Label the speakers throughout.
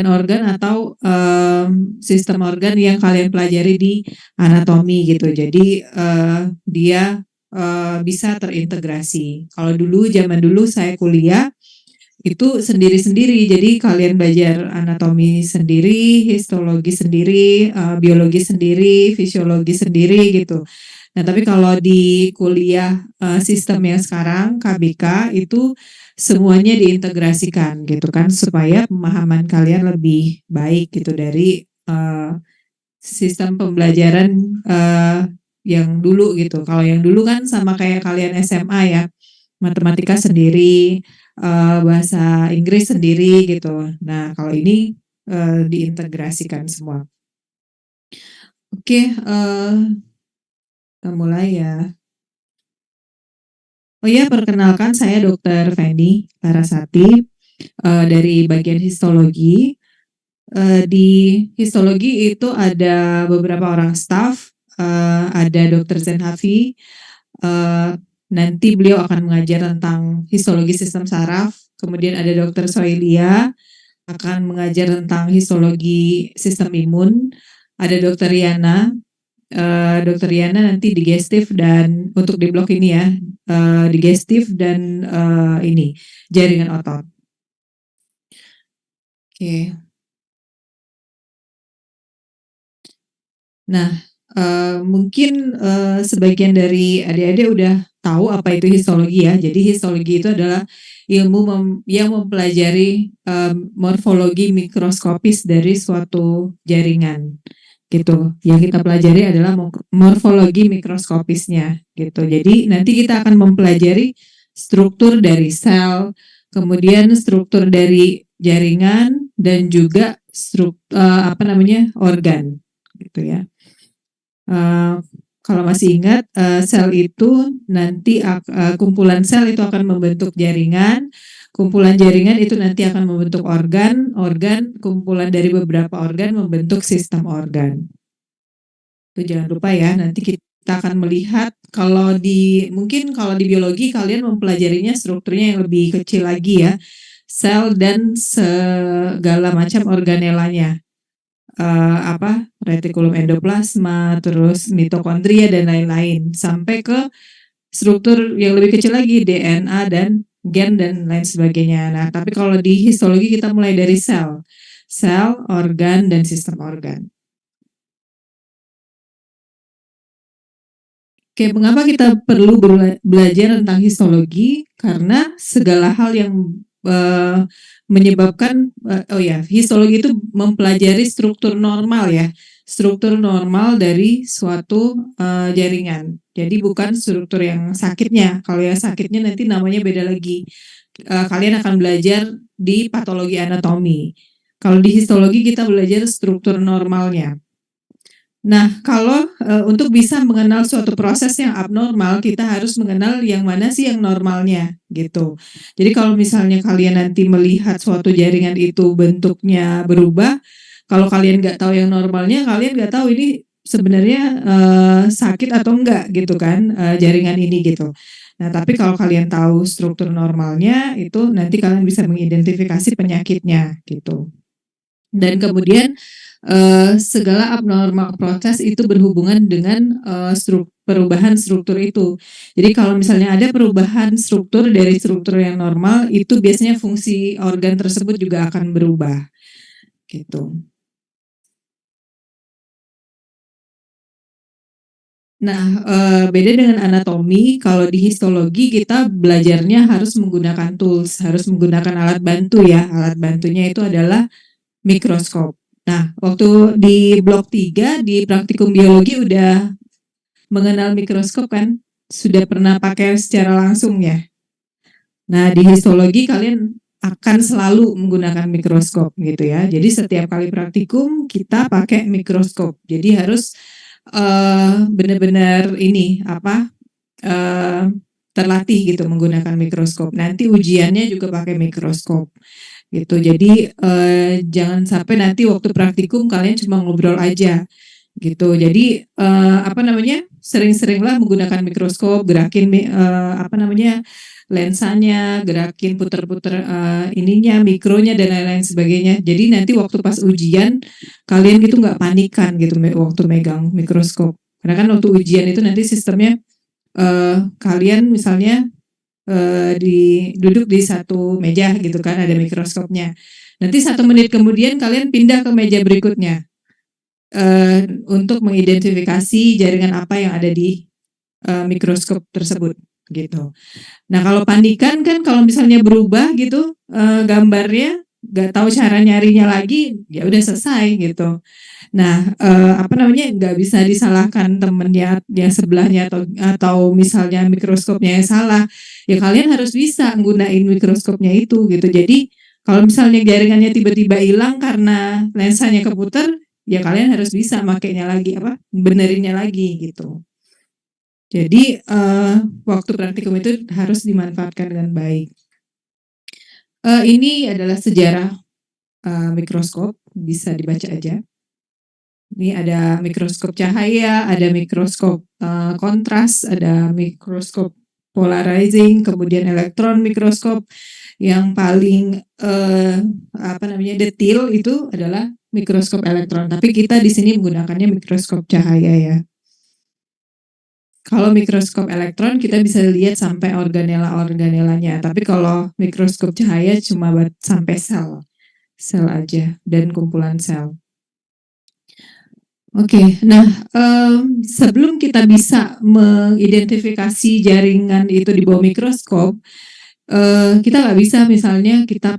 Speaker 1: organ atau sistem organ yang kalian pelajari di anatomi gitu. Jadi dia bisa terintegrasi. Kalau zaman dulu saya kuliah itu sendiri-sendiri. Jadi kalian belajar anatomi sendiri, histologi sendiri, biologi sendiri, fisiologi sendiri gitu. Nah, tapi kalau di kuliah sistem yang sekarang KBK itu semuanya diintegrasikan gitu kan supaya pemahaman kalian lebih baik gitu dari sistem pembelajaran yang dulu gitu. Kalau yang dulu kan sama kayak kalian SMA ya, matematika sendiri, bahasa Inggris sendiri gitu. Nah, kalau ini diintegrasikan semua. Oke, kita mulai ya. Oh ya, perkenalkan saya Dr. Feni Larasati dari bagian histologi. Di histologi itu ada beberapa orang staf, ada Dr. Zenhafi, nanti beliau akan mengajar tentang histologi sistem saraf, kemudian ada Dr. Soilia, akan mengajar tentang histologi sistem imun, ada Dr. Yana, Dr. Yana nanti digestif dan untuk di blok ini ya, digestif dan ini, jaringan otot. Oke. Nah, mungkin sebagian dari adik-adik udah tahu apa itu histologi ya. Jadi histologi itu adalah ilmu yang mempelajari morfologi mikroskopis dari suatu jaringan gitu. Yang kita pelajari adalah morfologi mikroskopisnya gitu. Jadi nanti kita akan mempelajari struktur dari sel, kemudian struktur dari jaringan dan juga organ gitu ya. Kalau masih ingat, sel itu nanti kumpulan sel itu akan membentuk jaringan, kumpulan jaringan itu nanti akan membentuk organ, kumpulan dari beberapa organ membentuk sistem organ. Itu jangan lupa ya, nanti kita akan melihat mungkin kalau di biologi kalian mempelajarinya strukturnya yang lebih kecil lagi ya, sel dan segala macam organelanya. Retikulum endoplasma, terus mitokondria dan lain-lain sampai ke struktur yang lebih kecil lagi DNA dan gen dan lain sebagainya. Nah, tapi kalau di histologi kita mulai dari sel, organ dan sistem organ. Oke, mengapa kita perlu belajar tentang histologi? Karena segala hal yang menyebabkan histologi itu mempelajari struktur normal ya, struktur normal dari suatu jaringan. Jadi bukan struktur yang sakitnya. Kalau yang sakitnya nanti namanya beda lagi. Kalian akan belajar di patologi anatomi. Kalau di histologi kita belajar struktur normalnya. Nah, kalau untuk bisa mengenal suatu proses yang abnormal, kita harus mengenal yang mana sih yang normalnya, gitu. Jadi kalau misalnya kalian nanti melihat suatu jaringan itu bentuknya berubah, kalau kalian nggak tahu yang normalnya, kalian nggak tahu ini sebenarnya sakit atau enggak, gitu kan, jaringan ini gitu. Nah, tapi kalau kalian tahu struktur normalnya, itu nanti kalian bisa mengidentifikasi penyakitnya, gitu. Dan kemudian segala abnormal proses itu berhubungan dengan perubahan struktur itu. Jadi kalau misalnya ada perubahan struktur dari struktur yang normal, itu biasanya fungsi organ tersebut juga akan berubah. Gitu. Nah, beda dengan anatomi, kalau di histologi kita belajarnya harus menggunakan tools, harus menggunakan alat bantu ya. Alat bantunya itu adalah mikroskop. Nah, waktu di blok 3 di praktikum biologi udah mengenal mikroskop kan? Sudah pernah pakai secara langsung ya? Nah, di histologi kalian akan selalu menggunakan mikroskop gitu ya. Jadi setiap kali praktikum kita pakai mikroskop. Jadi harus benar-benar terlatih gitu menggunakan mikroskop. Nanti ujiannya juga pakai mikroskop. Gitu. Jadi jangan sampai nanti waktu praktikum kalian cuma ngobrol aja gitu. Jadi sering-seringlah menggunakan mikroskop, gerakin lensanya, gerakin puter-puter ininya, mikronya dan lain-lain sebagainya. Jadi nanti waktu pas ujian kalian gitu nggak panikan gitu waktu megang mikroskop. Karena kan waktu ujian itu nanti sistemnya kalian misalnya duduk di satu meja gitu kan, ada mikroskopnya. Nanti 1 menit kemudian kalian pindah ke meja berikutnya untuk mengidentifikasi jaringan apa yang ada di mikroskop tersebut gitu. Nah kalau panikan kan kalau misalnya berubah gitu gambarnya, nggak tahu cara nyarinya lagi, ya udah selesai gitu. Nah, apa namanya, nggak bisa disalahkan temennya yang sebelahnya atau misalnya mikroskopnya yang salah, ya kalian harus bisa nggunain mikroskopnya itu gitu. Jadi kalau misalnya jaringannya tiba-tiba hilang karena lensanya keputar, ya kalian harus bisa makainya lagi, benerinnya lagi gitu. Jadi waktu praktikum itu harus dimanfaatkan dengan baik. Ini adalah sejarah mikroskop, bisa dibaca aja. Ini ada mikroskop cahaya, ada mikroskop kontras, ada mikroskop polarizing, kemudian elektron mikroskop. Yang paling detail itu adalah mikroskop elektron. Tapi kita di sini menggunakannya mikroskop cahaya ya. Kalau mikroskop elektron kita bisa lihat sampai organela-organelanya. Tapi kalau mikroskop cahaya cuma sampai sel aja dan kumpulan sel. Oke, nah sebelum kita bisa mengidentifikasi jaringan itu di bawah mikroskop, kita nggak bisa misalnya kita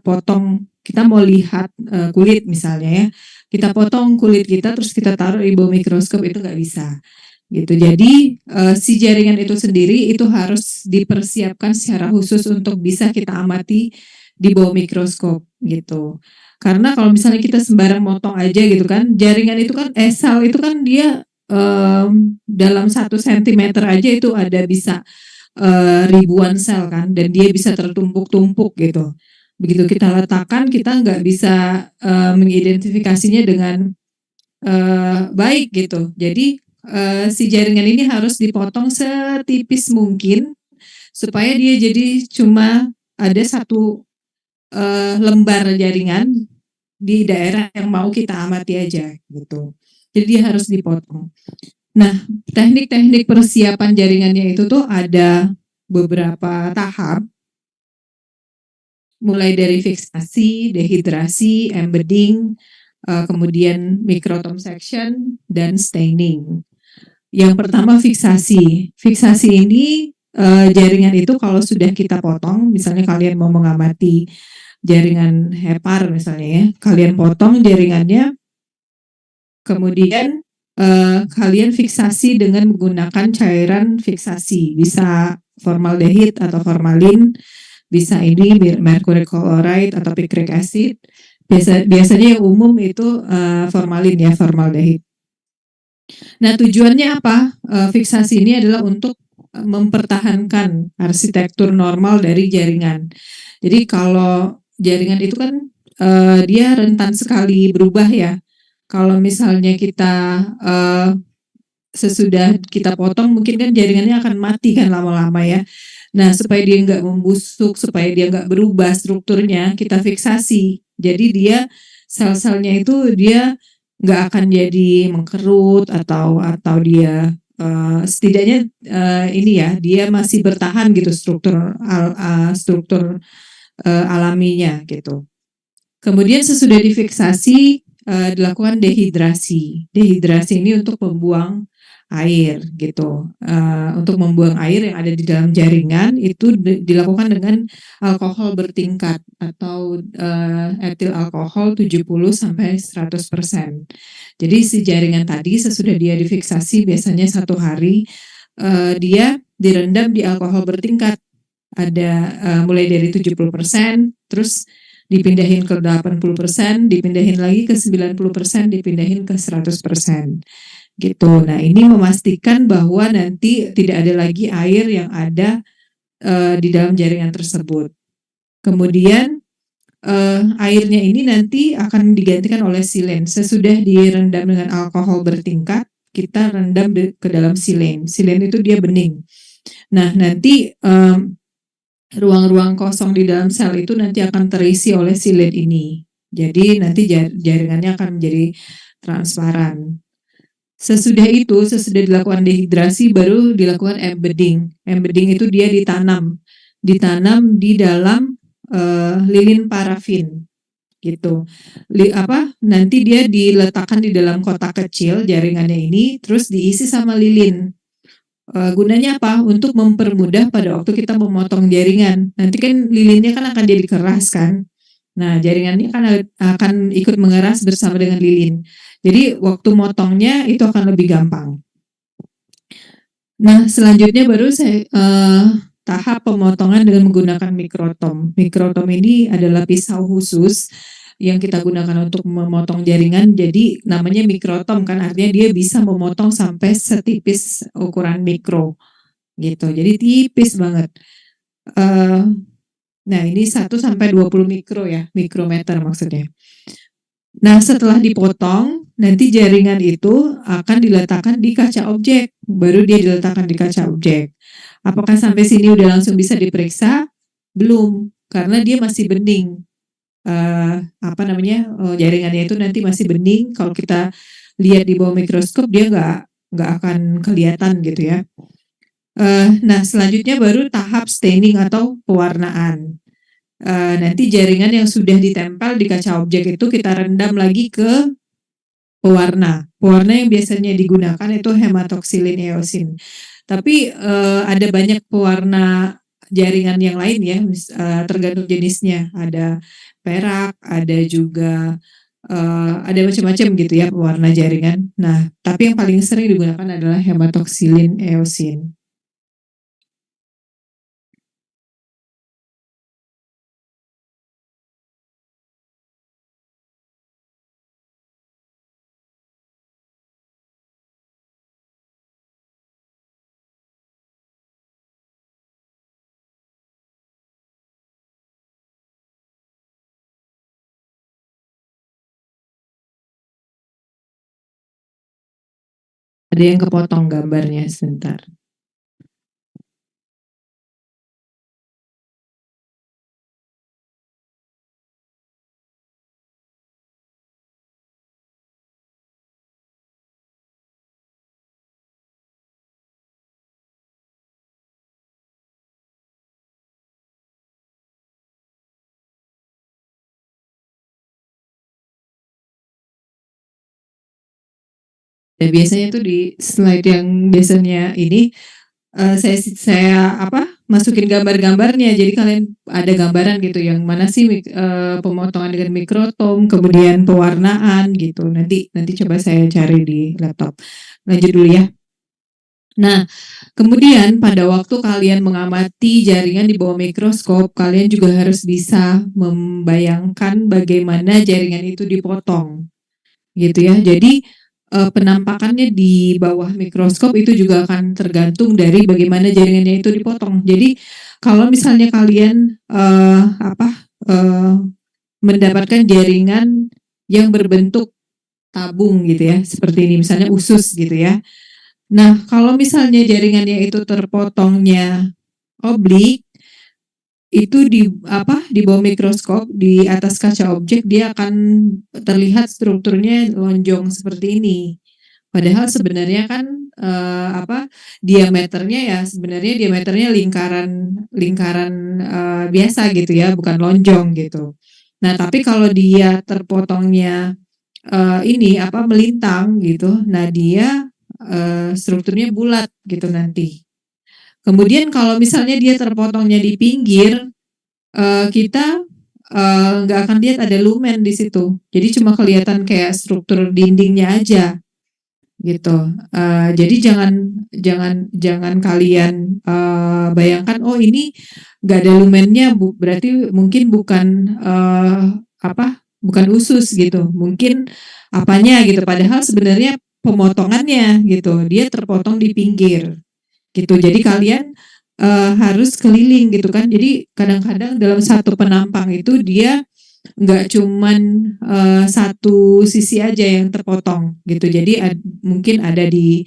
Speaker 1: mau lihat kulit misalnya ya, kita potong kulit kita terus kita taruh di bawah mikroskop, itu nggak bisa gitu. Jadi si jaringan itu sendiri itu harus dipersiapkan secara khusus untuk bisa kita amati di bawah mikroskop gitu. Karena kalau misalnya kita sembarang motong aja gitu kan, jaringan itu kan sel itu kan dia dalam 1 sentimeter aja itu ada bisa ribuan sel kan, dan dia bisa tertumpuk-tumpuk gitu. Begitu kita letakkan, kita nggak bisa mengidentifikasinya dengan baik gitu. Jadi si jaringan ini harus dipotong setipis mungkin supaya dia jadi cuma ada 1 lembar jaringan di daerah yang mau kita amati aja gitu. Jadi dia harus dipotong. Nah, teknik-teknik persiapan jaringannya itu tuh ada beberapa tahap. Mulai dari fiksasi, dehidrasi, embedding, kemudian microtom section dan staining. Yang pertama fiksasi. Fiksasi ini jaringan itu kalau sudah kita potong, misalnya kalian mau mengamati jaringan hepar misalnya ya, kalian potong jaringannya, kemudian kalian fiksasi dengan menggunakan cairan fiksasi, bisa formaldehid atau formalin, bisa ini mercury chloride atau picric acid. Biasanya yang umum itu formalin ya, formaldehid. Nah tujuannya apa? Fiksasi ini adalah untuk mempertahankan arsitektur normal dari jaringan. Jadi kalau jaringan itu kan dia rentan sekali berubah ya. Kalau misalnya kita sesudah kita potong mungkin kan jaringannya akan mati kan lama-lama ya. Nah supaya dia nggak membusuk, supaya dia nggak berubah strukturnya, kita fiksasi. Jadi dia sel-selnya itu dia nggak akan jadi mengkerut atau dia setidaknya ini ya, dia masih bertahan gitu struktur alaminya gitu. Kemudian sesudah difiksasi dilakukan dehidrasi. Dehidrasi ini untuk membuang air gitu. Untuk membuang air yang ada di dalam jaringan itu dilakukan dengan alkohol bertingkat atau etil alkohol 70 sampai 100%. Jadi si jaringan tadi sesudah dia difiksasi biasanya 1 hari dia direndam di alkohol bertingkat. Ada mulai dari 70%, terus dipindahin ke 80%, dipindahin lagi ke 90%, dipindahin ke 100%. Gitu. Nah, ini memastikan bahwa nanti tidak ada lagi air yang ada di dalam jaringan tersebut. Kemudian airnya ini nanti akan digantikan oleh silen. Sesudah direndam dengan alkohol bertingkat, kita rendam ke dalam silen. Silen itu dia bening. Nah, nanti ruang-ruang kosong di dalam sel itu nanti akan terisi oleh silet ini. Jadi nanti jaringannya akan menjadi transparan. Sesudah dilakukan dehidrasi baru dilakukan embedding. Embedding itu dia ditanam di dalam lilin parafin gitu. Nanti dia diletakkan di dalam kotak kecil jaringannya ini, terus diisi sama lilin. Gunanya apa? Untuk mempermudah pada waktu kita memotong jaringan. Nanti kan lilinnya kan akan jadi keras kan. Nah, jaringannya kan akan ikut mengeras bersama dengan lilin. Jadi waktu motongnya itu akan lebih gampang. Nah, selanjutnya baru saya tahap pemotongan dengan menggunakan mikrotom. Mikrotom ini adalah pisau khusus yang kita gunakan untuk memotong jaringan. Jadi namanya mikrotom kan artinya dia bisa memotong sampai setipis ukuran mikro gitu. Jadi tipis banget. Nah, ini 1 sampai 20 mikro ya, mikrometer maksudnya. Nah, setelah dipotong, nanti jaringan itu akan diletakkan di kaca objek, baru dia diletakkan di kaca objek. Apakah sampai sini udah langsung bisa diperiksa? Belum, karena dia masih bening. Jaringannya itu nanti masih bening. Kalau kita lihat di bawah mikroskop dia nggak akan kelihatan gitu ya. Nah, selanjutnya baru tahap staining atau pewarnaan. Nanti jaringan yang sudah ditempel di kaca objek itu kita rendam lagi ke pewarna. Pewarna yang biasanya digunakan itu hematoksilin eosin. Tapi ada banyak pewarna jaringan yang lain ya, tergantung jenisnya. Ada perak, ada juga ada macam-macam gitu ya pewarna jaringan. Nah, tapi yang paling sering digunakan adalah hematoksilin eosin. Ada yang kepotong gambarnya sebentar. Dan biasanya tuh di slide yang biasanya ini saya masukin gambar-gambarnya. Jadi kalian ada gambaran gitu yang mana sih pemotongan dengan mikrotom, kemudian pewarnaan gitu. Nanti coba saya cari di laptop. Lanjut dulu ya. Nah, kemudian pada waktu kalian mengamati jaringan di bawah mikroskop, kalian juga harus bisa membayangkan bagaimana jaringan itu dipotong. Gitu ya. Jadi penampakannya di bawah mikroskop itu juga akan tergantung dari bagaimana jaringannya itu dipotong. Jadi kalau misalnya kalian mendapatkan jaringan yang berbentuk tabung gitu ya, seperti ini misalnya usus gitu ya. Nah, kalau misalnya jaringannya itu terpotongnya oblik, itu di bawah mikroskop di atas kaca objek dia akan terlihat strukturnya lonjong seperti ini. Padahal sebenarnya kan sebenarnya diameternya lingkaran biasa gitu ya, bukan lonjong gitu. Nah, tapi kalau dia terpotongnya melintang gitu, nah dia strukturnya bulat gitu nanti. Kemudian kalau misalnya dia terpotongnya di pinggir, kita nggak akan lihat ada lumen di situ. Jadi cuma kelihatan kayak struktur dindingnya aja gitu. Jadi jangan kalian bayangkan oh ini nggak ada lumennya, berarti mungkin bukan bukan usus gitu. Mungkin apanya gitu. Padahal sebenarnya pemotongannya gitu, dia terpotong di pinggir gitu. Jadi kalian harus keliling gitu kan. Jadi kadang-kadang dalam satu penampang itu dia nggak cuman satu sisi aja yang terpotong gitu. Jadi mungkin ada di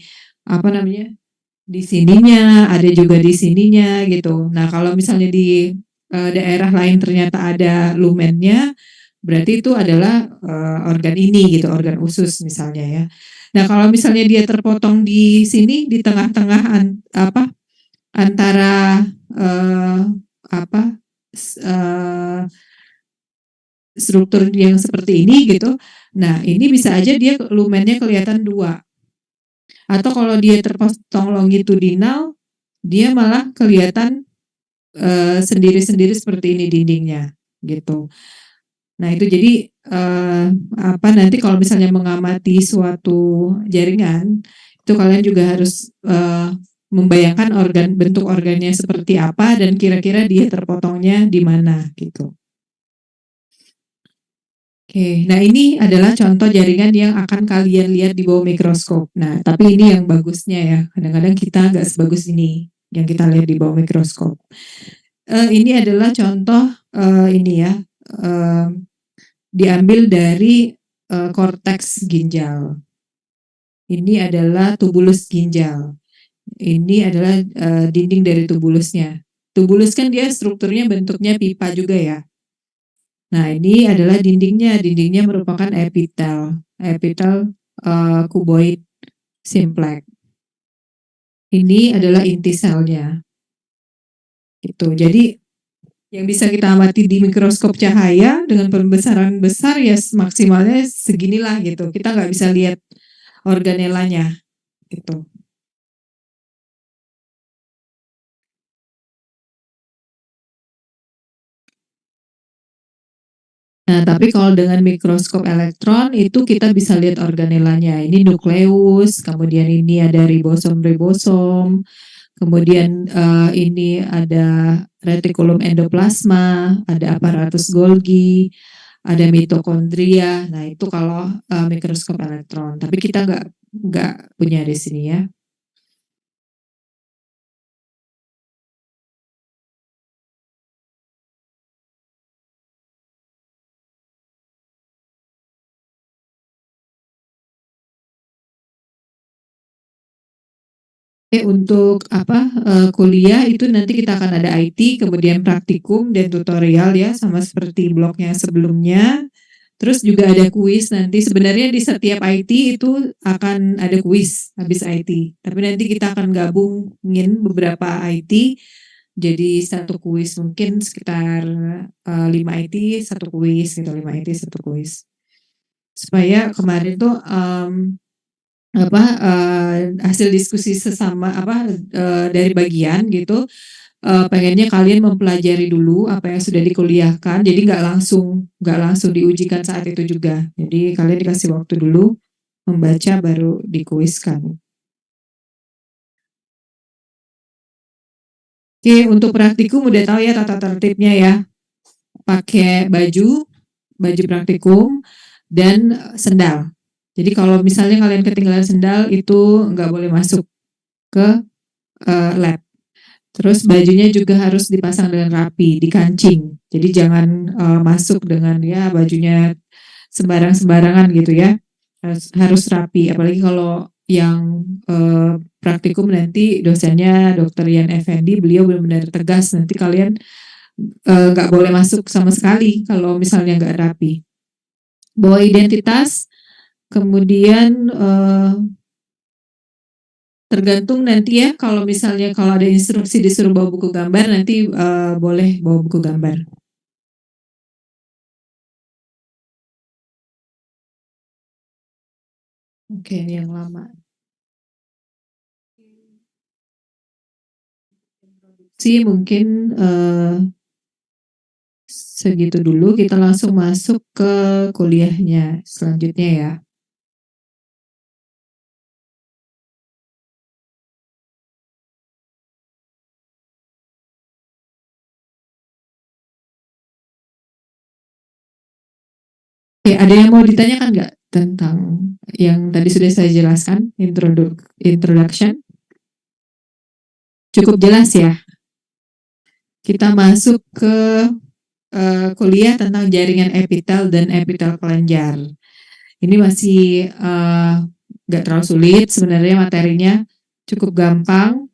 Speaker 1: di sininya, ada juga di sininya gitu. Nah, kalau misalnya di daerah lain ternyata ada lumennya, berarti itu adalah organ ini gitu, organ usus misalnya ya. Nah, kalau misalnya dia terpotong di sini di tengah-tengah apa antara apa struktur yang seperti ini gitu. Nah, ini bisa aja dia lumennya kelihatan dua. Atau kalau dia terpotong longitudinal, dia malah kelihatan sendiri-sendiri seperti ini dindingnya gitu. Nah, itu jadi apa nanti kalau misalnya mengamati suatu jaringan, itu kalian juga harus membayangkan bentuk organnya seperti apa dan kira-kira dia terpotongnya di mana gitu. Oke, nah ini adalah contoh jaringan yang akan kalian lihat di bawah mikroskop. Nah, tapi ini yang bagusnya ya. Kadang-kadang kita nggak sebagus ini yang kita lihat di bawah mikroskop. Ini adalah contoh ini ya, diambil dari korteks ginjal. Ini adalah tubulus ginjal. Ini adalah dinding dari tubulusnya. Tubulus kan dia strukturnya bentuknya pipa juga ya. Nah, ini adalah dindingnya. Dindingnya merupakan epitel kuboid simplex. Ini adalah inti selnya. Gitu. Jadi yang bisa kita amati di mikroskop cahaya dengan pembesaran besar ya maksimalnya seginilah gitu. Kita nggak bisa lihat organelanya gitu. Nah, tapi kalau dengan mikroskop elektron itu kita bisa lihat organelanya. Ini nukleus, kemudian ini ada ribosom, kemudian ini ada retikulum endoplasma, ada aparatus Golgi, ada mitokondria. Nah, itu kalau mikroskop elektron. Tapi kita nggak punya di sini ya. Untuk apa kuliah itu nanti kita akan ada IT, kemudian praktikum dan tutorial ya sama seperti blognya sebelumnya. Terus juga ada kuis nanti. Sebenarnya di setiap IT itu akan ada kuis habis IT. Tapi nanti kita akan gabungin beberapa IT jadi satu kuis mungkin sekitar 5 IT satu kuis gitu, 5 IT satu kuis. Supaya kemarin tuh hasil diskusi sesama dari bagian gitu pengennya kalian mempelajari dulu apa yang sudah dikuliahkan jadi nggak langsung diujikan saat itu juga jadi kalian dikasih waktu dulu membaca baru dikuiskan. Oke, untuk praktikum udah tahu ya tata tertibnya ya, pakai baju praktikum dan sendal. Jadi kalau misalnya kalian ketinggalan sendal itu nggak boleh masuk ke lab. Terus bajunya juga harus dipasang dengan rapi, dikancing. Jadi jangan masuk dengan ya bajunya sembarangan gitu ya. Harus rapi. Apalagi kalau yang praktikum nanti dosennya Dr. Yan Effendi, beliau benar-benar tegas. Nanti kalian nggak boleh masuk sama sekali kalau misalnya nggak rapi. Bawa identitas, kemudian tergantung nanti ya kalau misalnya kalau ada instruksi disuruh bawa buku gambar nanti boleh bawa buku gambar. Oke, yang lama. Sih mungkin segitu dulu kita langsung masuk ke kuliahnya selanjutnya ya. Oke, ada yang mau ditanyakan nggak tentang yang tadi sudah saya jelaskan introduction? Cukup jelas ya. Kita masuk ke kuliah tentang jaringan epitel dan epitel kelenjar. Ini masih nggak terlalu sulit sebenarnya materinya. Cukup gampang.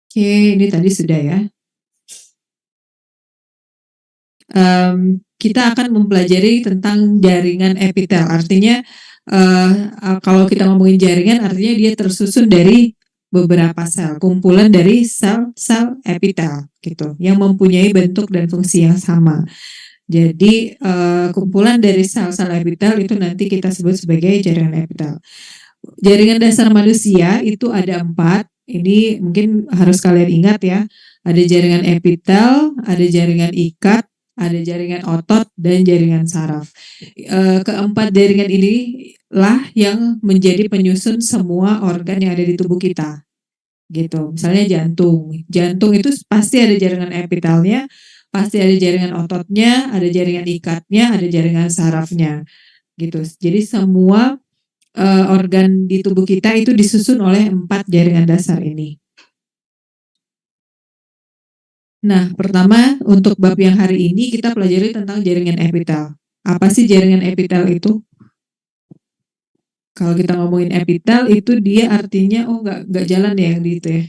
Speaker 1: Oke, ini tadi sudah ya. Kita akan mempelajari tentang jaringan epitel. Artinya kalau kita ngomongin jaringan, artinya dia tersusun dari beberapa sel, kumpulan dari sel-sel epitel gitu, yang mempunyai bentuk dan fungsi yang sama. Jadi kumpulan dari sel-sel epitel itu nanti kita sebut sebagai jaringan epitel. Jaringan dasar manusia itu ada 4. Ini mungkin harus kalian ingat ya. Ada jaringan epitel, ada jaringan ikat, ada jaringan otot, dan jaringan saraf. Keempat jaringan inilah yang menjadi penyusun semua organ yang ada di tubuh kita. Gitu. Misalnya jantung. Jantung itu pasti ada jaringan epitelnya, pasti ada jaringan ototnya, ada jaringan ikatnya, ada jaringan sarafnya. Gitu. Jadi semua organ di tubuh kita itu disusun oleh 4 jaringan dasar ini. Nah, pertama untuk bab yang hari ini kita pelajari tentang jaringan epitel. Apa sih jaringan epitel itu? Kalau kita ngomongin epitel itu dia artinya nggak jalan ya yang di itu ya.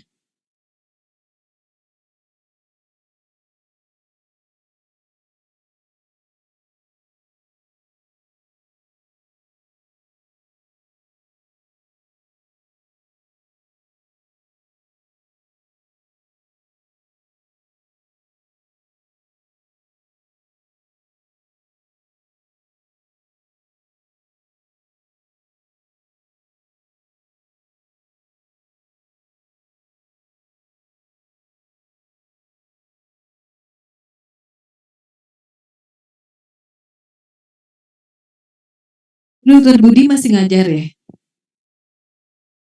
Speaker 1: Dokter Budi masih ngajar ya?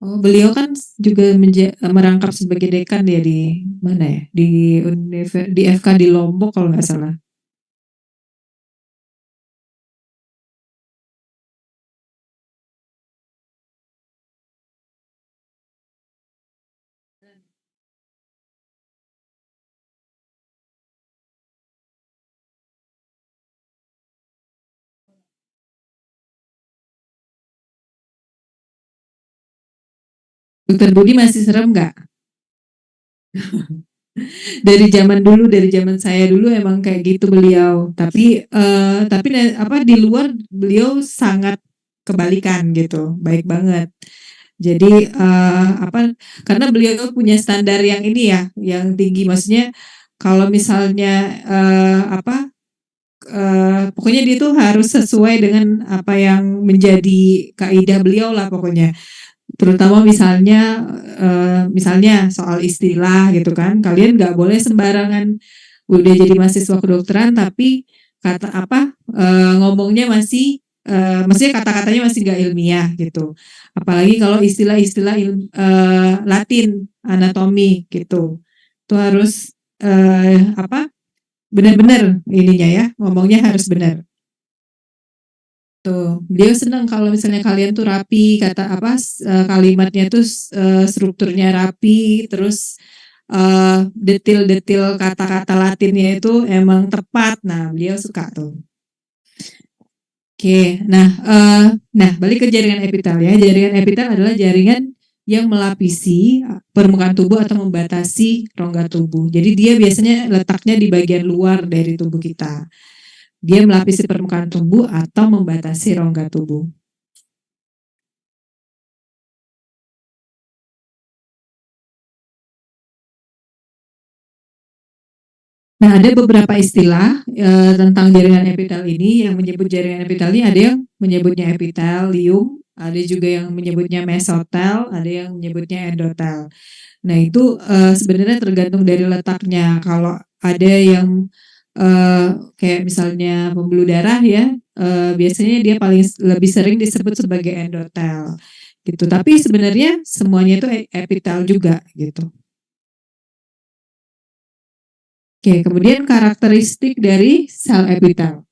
Speaker 1: Oh, beliau kan juga merangkap sebagai dekan ya di mana ya? Di FK di Lombok kalau nggak salah. Dokter Budi masih serem nggak? Dari zaman saya dulu emang kayak gitu beliau. Tapi apa di luar beliau sangat kebalikan gitu, baik banget. Jadi apa? Karena beliau punya standar yang ini ya, yang tinggi. Maksudnya kalau misalnya apa? Pokoknya dia tuh harus sesuai dengan apa yang menjadi kaidah beliau lah pokoknya. Terutama misalnya soal istilah gitu kan, kalian nggak boleh sembarangan udah jadi mahasiswa kedokteran tapi kata apa ngomongnya maksudnya kata-katanya masih nggak ilmiah gitu. Apalagi kalau istilah-istilah Latin, anatomi gitu, itu harus apa benar-benar ininya ya, ngomongnya harus benar. Tuh, beliau senang kalau misalnya kalian tuh rapi, kata apa kalimatnya tuh strukturnya rapi, terus detil-detil kata-kata Latinnya itu emang tepat. Nah, beliau suka tuh. Oke, nah balik ke jaringan epitel ya. Jaringan epitel adalah jaringan yang melapisi permukaan tubuh atau membatasi rongga tubuh. Jadi dia biasanya letaknya di bagian luar dari tubuh kita. Dia melapisi permukaan tubuh atau membatasi rongga tubuh. Nah, ada beberapa istilah tentang jaringan epitel ini. Yang menyebut jaringan epitel ini ada yang menyebutnya epitelium, ada juga yang menyebutnya mesotel, ada yang menyebutnya endotel. Nah, itu sebenarnya tergantung dari letaknya. Kalau ada yang kayak misalnya pembuluh darah ya, biasanya dia lebih sering disebut sebagai endotel gitu. Tapi sebenarnya semuanya itu epitel juga gitu. Oke, kemudian karakteristik dari sel epitel.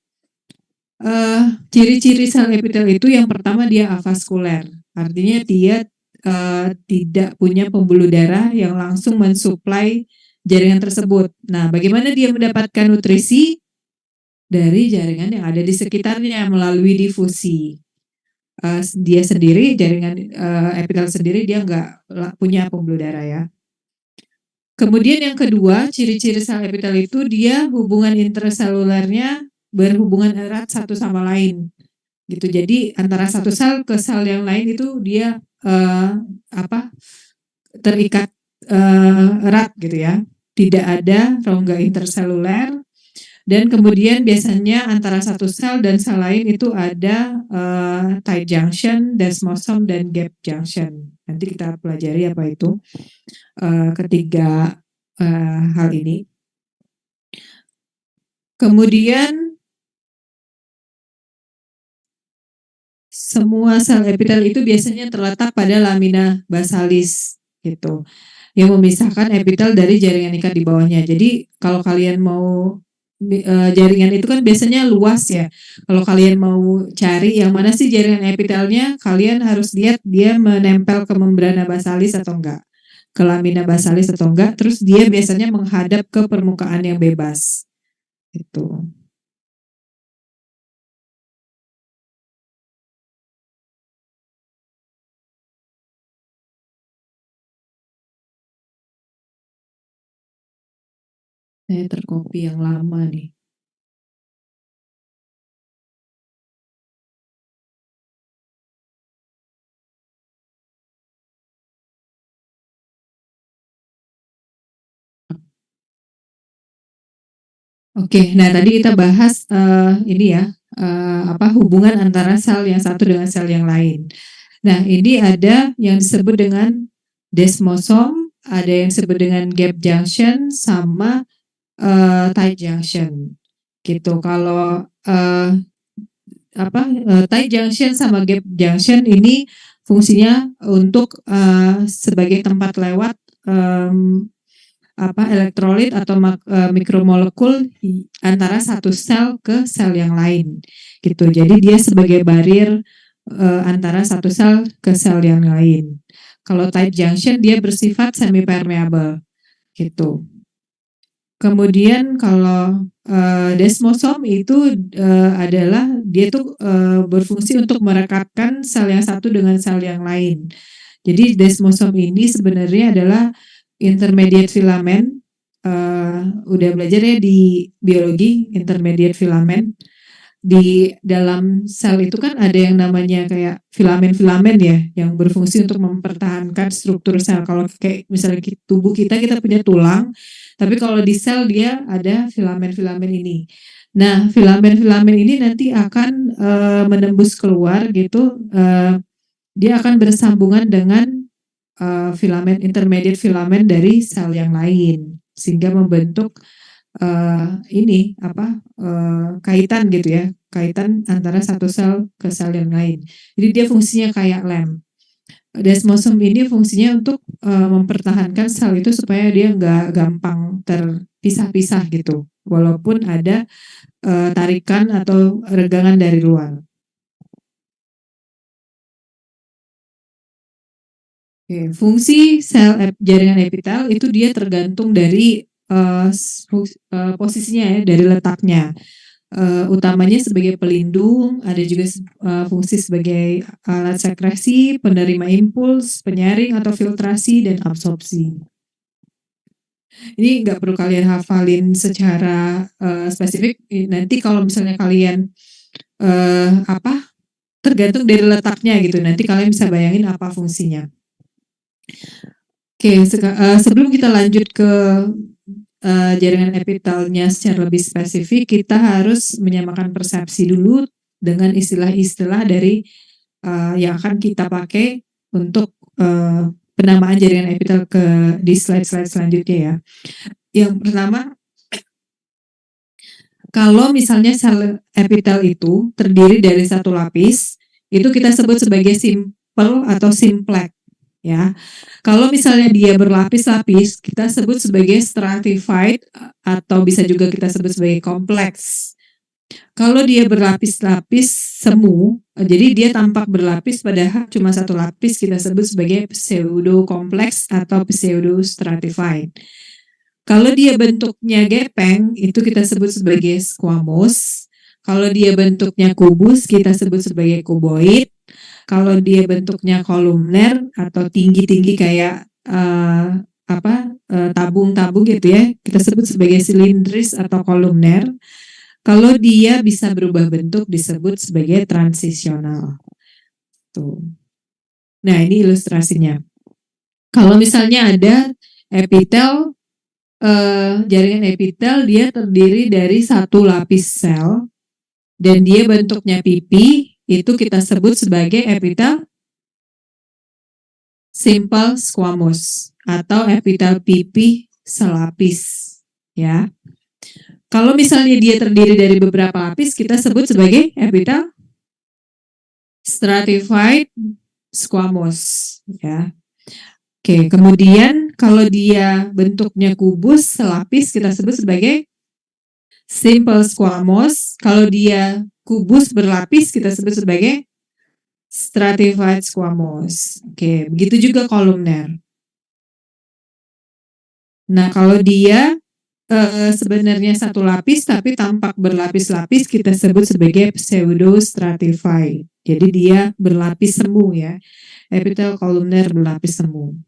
Speaker 1: Ciri-ciri sel epitel itu yang pertama dia avaskuler, artinya dia tidak punya pembuluh darah yang langsung mensuplai jaringan tersebut. Nah, bagaimana dia mendapatkan nutrisi? Dari jaringan yang ada di sekitarnya melalui difusi. dia sendiri, jaringan epitel sendiri dia nggak punya pembuluh darah ya. Kemudian yang kedua, ciri-ciri sel epitel itu dia hubungan intraselulernya berhubungan erat satu sama lain, gitu. Jadi antara satu sel ke sel yang lain itu dia terikat erat gitu ya. Tidak ada rongga interseluler dan kemudian biasanya antara satu sel dan sel lain itu ada tight junction, desmosome dan gap junction. Nanti kita pelajari apa itu ketiga hal ini. Kemudian semua sel epitel itu biasanya terletak pada lamina basalis gitu, yang memisahkan epitel dari jaringan ikat di bawahnya. Jadi kalau kalian mau jaringan itu kan biasanya luas ya. Kalau kalian mau cari yang mana sih jaringan epitelnya, kalian harus lihat dia menempel ke membrana basalis atau enggak, ke lamina basalis atau enggak. Terus dia biasanya menghadap ke permukaan yang bebas. Itu. Saya tercopy yang lama nih. Oke, nah tadi kita bahas ini ya, hubungan antara sel yang satu dengan sel yang lain. Nah, ini ada yang disebut dengan desmosome, ada yang disebut dengan gap junction, sama tight junction, gitu. Kalau tight junction sama gap junction ini fungsinya untuk sebagai tempat lewat elektrolit atau mikromolekul antara satu sel ke sel yang lain, gitu. Jadi dia sebagai barrier antara satu sel ke sel yang lain. Kalau tight junction dia bersifat semi permeable, gitu. Kemudian kalau desmosome itu adalah dia tuh berfungsi untuk merekatkan sel yang satu dengan sel yang lain. Jadi desmosome ini sebenarnya adalah intermediate filament. Udah belajar ya di biologi intermediate filament. Di dalam sel itu kan ada yang namanya kayak filamen-filamen ya, yang berfungsi untuk mempertahankan struktur sel. Kalau kayak misalnya tubuh kita punya tulang, tapi kalau di sel dia ada filamen-filamen ini. Nah, filamen-filamen ini nanti akan menembus keluar gitu, dia akan bersambungan dengan filamen intermediate filamen dari sel yang lain, sehingga membentuk kaitan gitu ya, kaitan antara satu sel ke sel yang lain. Jadi dia fungsinya kayak lem. Desmosome ini fungsinya untuk mempertahankan sel itu supaya dia nggak gampang terpisah-pisah gitu, walaupun ada tarikan atau regangan dari luar. Oke, fungsi sel jaringan epitel itu dia tergantung dari posisinya ya, dari letaknya. Utamanya sebagai pelindung, ada juga fungsi sebagai alat sekresi, penerima impuls, penyaring atau filtrasi dan absorpsi. Ini nggak perlu kalian hafalin secara spesifik. Nanti kalau misalnya kalian tergantung dari letaknya gitu. Nanti kalian bisa bayangin apa fungsinya. Oke, sebelum kita lanjut ke jaringan epitelnya secara lebih spesifik, kita harus menyamakan persepsi dulu dengan istilah-istilah dari yang akan kita pakai untuk penamaan jaringan epitel di slide-slide selanjutnya ya. Yang pertama, kalau misalnya sel epitel itu terdiri dari satu lapis, itu kita sebut sebagai simple atau simplex. Ya, kalau misalnya dia berlapis-lapis, kita sebut sebagai stratified atau bisa juga kita sebut sebagai kompleks. Kalau dia berlapis-lapis semu, jadi dia tampak berlapis padahal cuma satu lapis, kita sebut sebagai pseudo kompleks atau pseudo stratified. Kalau dia bentuknya gepeng, itu kita sebut sebagai squamous. Kalau dia bentuknya kubus, kita sebut sebagai kuboid. Kalau dia bentuknya kolumner atau tinggi-tinggi kayak tabung-tabung gitu ya, kita sebut sebagai silindris atau kolumner. Kalau dia bisa berubah bentuk disebut sebagai transisional. Tuh. Nah, ini ilustrasinya. Kalau misalnya ada epitel, jaringan epitel, dia terdiri dari satu lapis sel dan dia bentuknya pipi, itu kita sebut sebagai epitel simple squamous atau epitel pipi selapis, ya. Kalau misalnya dia terdiri dari beberapa lapis, kita sebut sebagai epitel stratified squamous, ya. Oke, kemudian kalau dia bentuknya kubus selapis, kita sebut sebagai simple squamous. Kalau dia kubus berlapis, kita sebut sebagai stratified squamous. Oke, begitu juga kolumner. Nah, kalau dia sebenarnya satu lapis tapi tampak berlapis-lapis, kita sebut sebagai pseudo stratified. Jadi dia berlapis semu, ya. Epitel kolumner berlapis semu.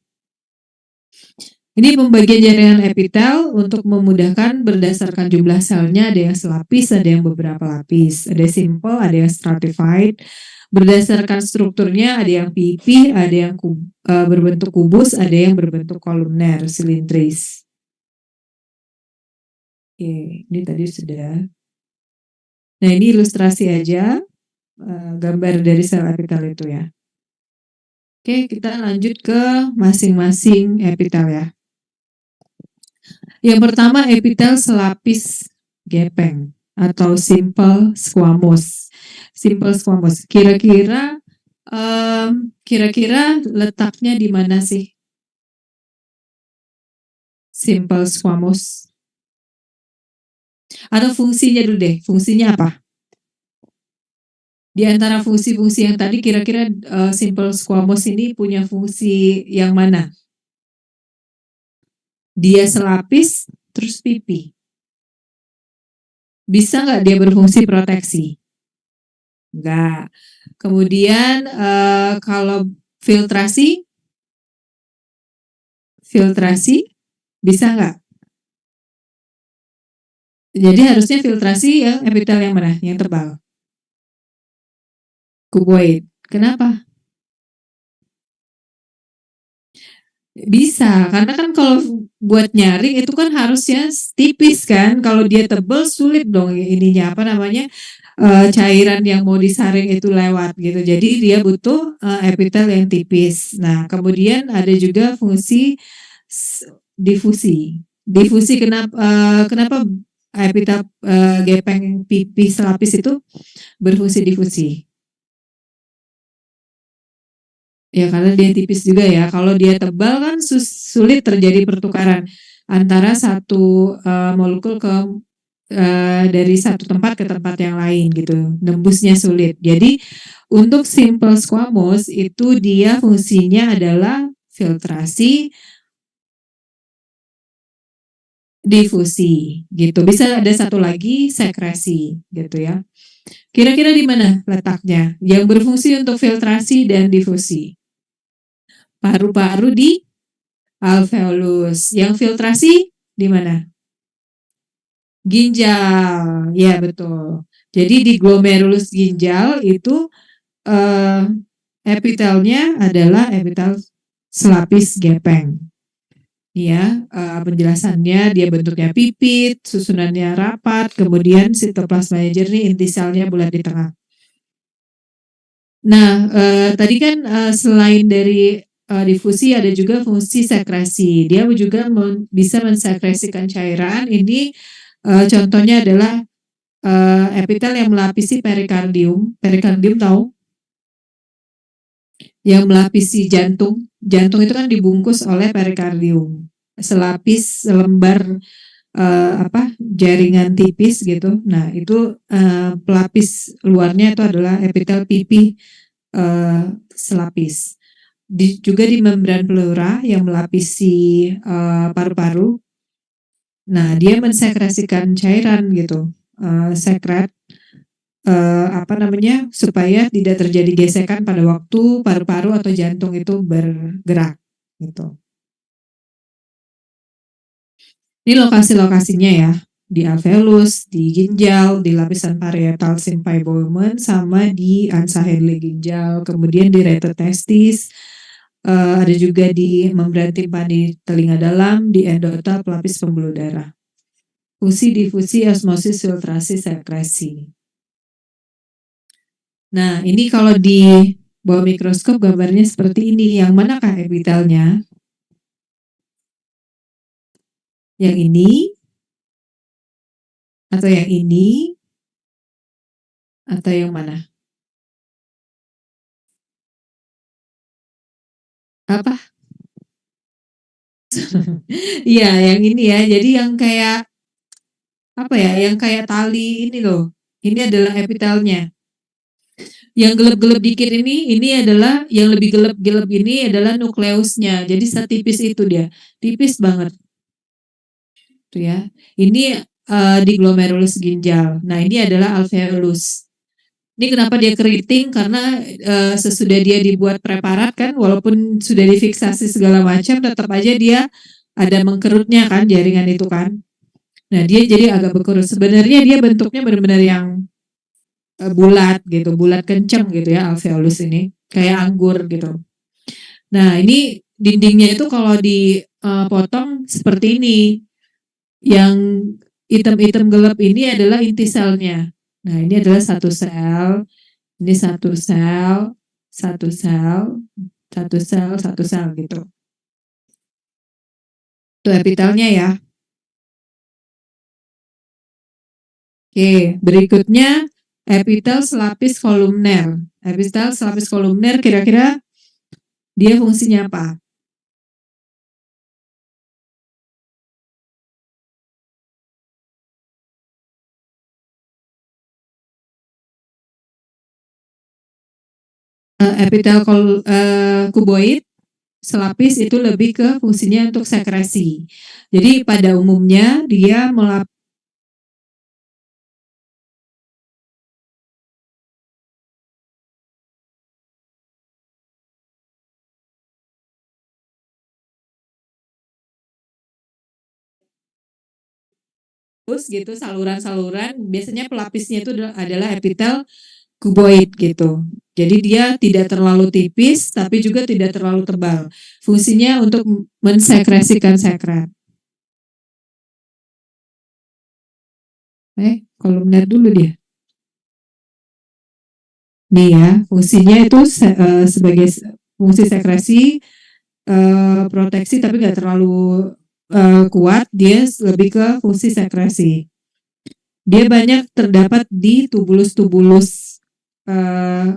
Speaker 1: Ini pembagian jaringan epitel untuk memudahkan berdasarkan jumlah selnya, ada yang selapis, ada yang beberapa lapis, ada simple, ada yang stratified. Berdasarkan strukturnya ada yang pipi, ada yang berbentuk kubus, ada yang berbentuk kolumner, silindris. Oke, ini tadi sudah. Nah, ini ilustrasi aja gambar dari sel epitel itu, ya. Oke, kita lanjut ke masing-masing epitel, ya. Yang pertama epitel selapis gepeng atau simple squamous. Simple squamous. Kira-kira letaknya di mana sih? Simple squamous. Atau fungsinya dulu deh, fungsinya apa? Di antara fungsi-fungsi yang tadi kira-kira simple squamous ini punya fungsi yang mana? Dia selapis terus pipi. Bisa nggak dia berfungsi proteksi? Enggak. Kemudian kalau filtrasi bisa nggak? Jadi harusnya filtrasi yang epitel yang mana? Yang tebal. Kuboid. Kenapa? Bisa, karena kan kalau buat nyaring itu kan harusnya tipis kan. Kalau dia tebal sulit dong ininya apa namanya cairan yang mau disaring itu lewat gitu. Jadi dia butuh epitel yang tipis. Nah, kemudian ada juga fungsi difusi. Difusi kenapa epitel gepeng pipi selapis itu berfungsi difusi? Ya karena dia tipis juga ya. Kalau dia tebal kan sulit terjadi pertukaran antara satu molekul ke dari satu tempat ke tempat yang lain gitu. Nembusnya sulit. Jadi untuk simple squamous itu dia fungsinya adalah filtrasi, difusi gitu. Bisa ada satu lagi sekresi gitu ya. Kira-kira di mana letaknya yang berfungsi untuk filtrasi dan difusi? Paru-paru di alveolus. Yang filtrasi di mana? Ginjal. Ya, betul. Jadi di glomerulus ginjal itu epitelnya adalah epitel selapis gepeng. Ya, penjelasannya dia bentuknya pipit, susunannya rapat, kemudian sitoplasmanya jernih, inti selnya bulat di tengah. Nah, tadi kan selain dari difusi ada juga fungsi sekresi. Dia juga bisa mensekresikan cairan. Ini contohnya adalah epitel yang melapisi perikardium. Perikardium tahu? Yang melapisi jantung. Jantung itu kan dibungkus oleh perikardium. Selapis selembar jaringan tipis gitu. Nah, itu pelapis luarnya itu adalah epitel pipi selapis. Juga di membran pleura yang melapisi paru-paru. Nah, dia mensekresikan cairan gitu, sekret supaya tidak terjadi gesekan pada waktu paru-paru atau jantung itu bergerak, gitu. Ini lokasi-lokasinya ya, di alveolus, di ginjal, di lapisan parietal symphybomen, sama di ansa Hadley ginjal, kemudian di retrotestis, ada juga di membran timpani telinga dalam, di endotel pelapis pembuluh darah. Fungsi difusi, osmosis, filtrasi, sekresi. Nah, ini kalau di bawah mikroskop gambarnya seperti ini. Yang manakah epitelnya? Yang ini? Atau yang ini? Atau yang mana? Apa? Iya, yang ini ya. Jadi yang kayak apa ya? Yang kayak tali ini loh. Ini adalah epitelnya. Yang gelap-gelap dikit ini adalah yang lebih gelap-gelap ini adalah nukleusnya. Jadi setipis itu dia. Tipis banget. Tuh ya. Ini di glomerulus ginjal. Nah, ini adalah alveolus. Ini kenapa dia keriting? Karena sesudah dia dibuat preparat kan, walaupun sudah difiksasi segala macam, tetap aja dia ada mengkerutnya kan, jaringan itu kan. Nah, dia jadi agak berkerut. Sebenarnya dia bentuknya benar-benar yang bulat gitu, bulat kenceng gitu ya alveolus ini, kayak anggur gitu. Nah, ini dindingnya itu kalau dipotong seperti ini. Yang hitam-hitam gelap ini adalah inti selnya. Nah, ini adalah satu sel, ini satu sel, satu sel, satu sel, satu sel gitu. Itu epitelnya ya. Oke, berikutnya epitel selapis kolumner. Epitel selapis kolumner kira-kira dia fungsinya apa? Epitel kuboid selapis itu lebih ke fungsinya untuk sekresi. Jadi pada umumnya dia gitu saluran-saluran, biasanya pelapisnya itu adalah epitel kuboid gitu. Jadi dia tidak terlalu tipis tapi juga tidak terlalu tebal. Fungsinya untuk mensekresikan sekret. Kolumner dulu dia. Nih ya, fungsinya itu sebagai fungsi sekresi, proteksi tapi nggak terlalu kuat, dia lebih ke fungsi sekresi. Dia banyak terdapat di tubulus-tubulus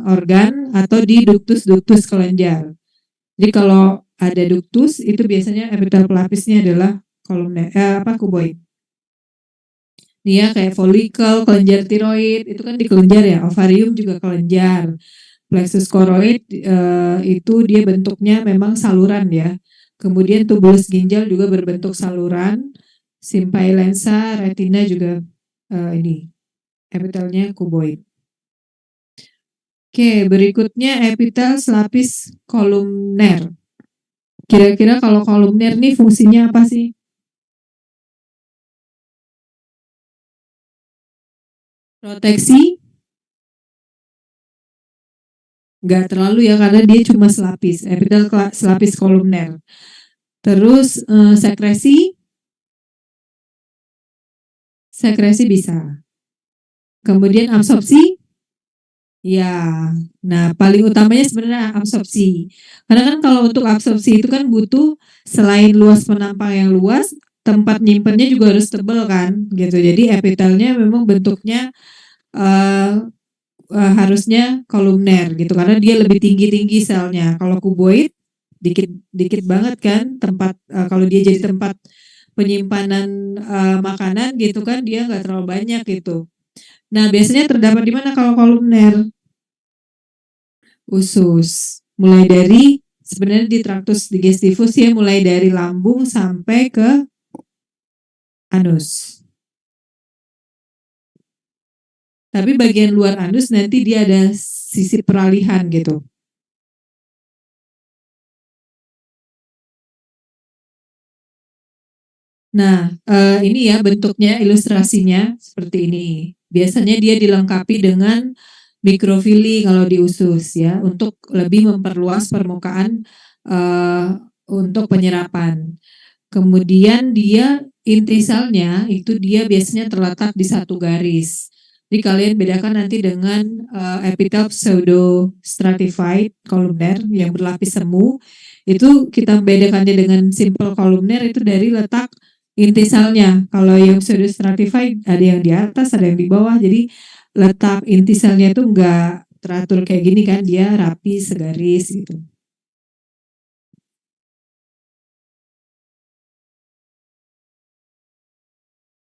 Speaker 1: organ atau di ductus-ductus kelenjar. Jadi kalau ada ductus itu biasanya epitel pelapisnya adalah kolumner kuboid. Dia kayak folikel, kelenjar tiroid itu kan di kelenjar ya, ovarium juga kelenjar. Plexus choroid itu dia bentuknya memang saluran ya. Kemudian tubulus ginjal juga berbentuk saluran. Simpai lensa, retina juga ini epitelnya kuboid. Oke, berikutnya epitel selapis kolumner. Kira-kira kalau kolumner nih fungsinya apa sih? Proteksi? Nggak terlalu ya, karena dia cuma selapis, epitel selapis kolumner. Terus sekresi? Sekresi bisa. Kemudian absorpsi? Ya, nah paling utamanya sebenarnya absorpsi. Karena kan kalau untuk absorpsi itu kan butuh selain luas penampang yang luas, tempat nyimpennya juga harus tebal kan, gitu. Jadi epitelnya memang bentuknya harusnya kolumner gitu, karena dia lebih tinggi-tinggi selnya. Kalau kuboid dikit banget kan tempat, kalau dia jadi tempat penyimpanan makanan gitu kan, dia nggak terlalu banyak gitu. Nah, biasanya terdapat di mana kalau kolumner? Usus. Mulai dari sebenarnya di traktus digestivus ya, mulai dari lambung sampai ke anus. Tapi bagian luar anus nanti dia ada sisi peralihan gitu. Nah, ini ya bentuknya ilustrasinya seperti ini. Biasanya dia dilengkapi dengan mikrofili kalau di usus ya, untuk lebih memperluas permukaan, untuk penyerapan. Kemudian dia inti selnya itu dia biasanya terletak di satu garis. Jadi kalian bedakan nanti dengan epitel pseudo stratified kolumner yang berlapis semu. Itu kita bedakannya dengan simple kolumner itu dari letak inti selnya. Kalau yang pseudo stratified ada yang di atas, ada yang di bawah. Jadi letak inti selnya itu enggak teratur kayak gini kan, dia rapi segaris gitu.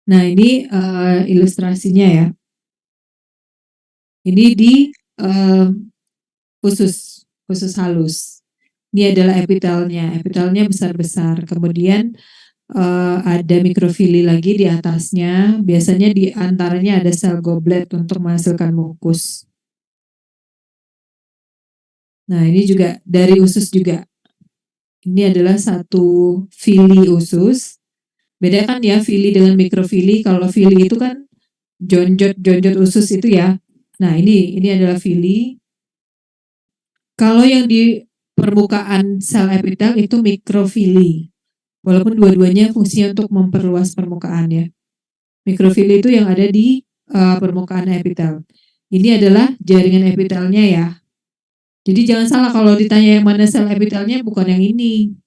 Speaker 1: Nah ini ilustrasinya ya. Ini di usus halus. Ini adalah epitelnya besar-besar. Kemudian ada mikrofili lagi di atasnya. Biasanya di antaranya ada sel goblet untuk menghasilkan mukus. Nah ini juga dari usus juga. Ini adalah satu fili usus. Bedakan ya fili dengan mikrofili. Kalau fili itu kan jonjot usus itu ya. Nah ini adalah fili. Kalau yang di permukaan sel epitel itu mikrofili. Walaupun dua-duanya fungsinya untuk memperluas permukaan ya. Mikrofili itu yang ada di permukaan epitel. Ini adalah jaringan epitelnya ya. Jadi jangan salah kalau ditanya yang mana sel epitelnya, bukan yang ini.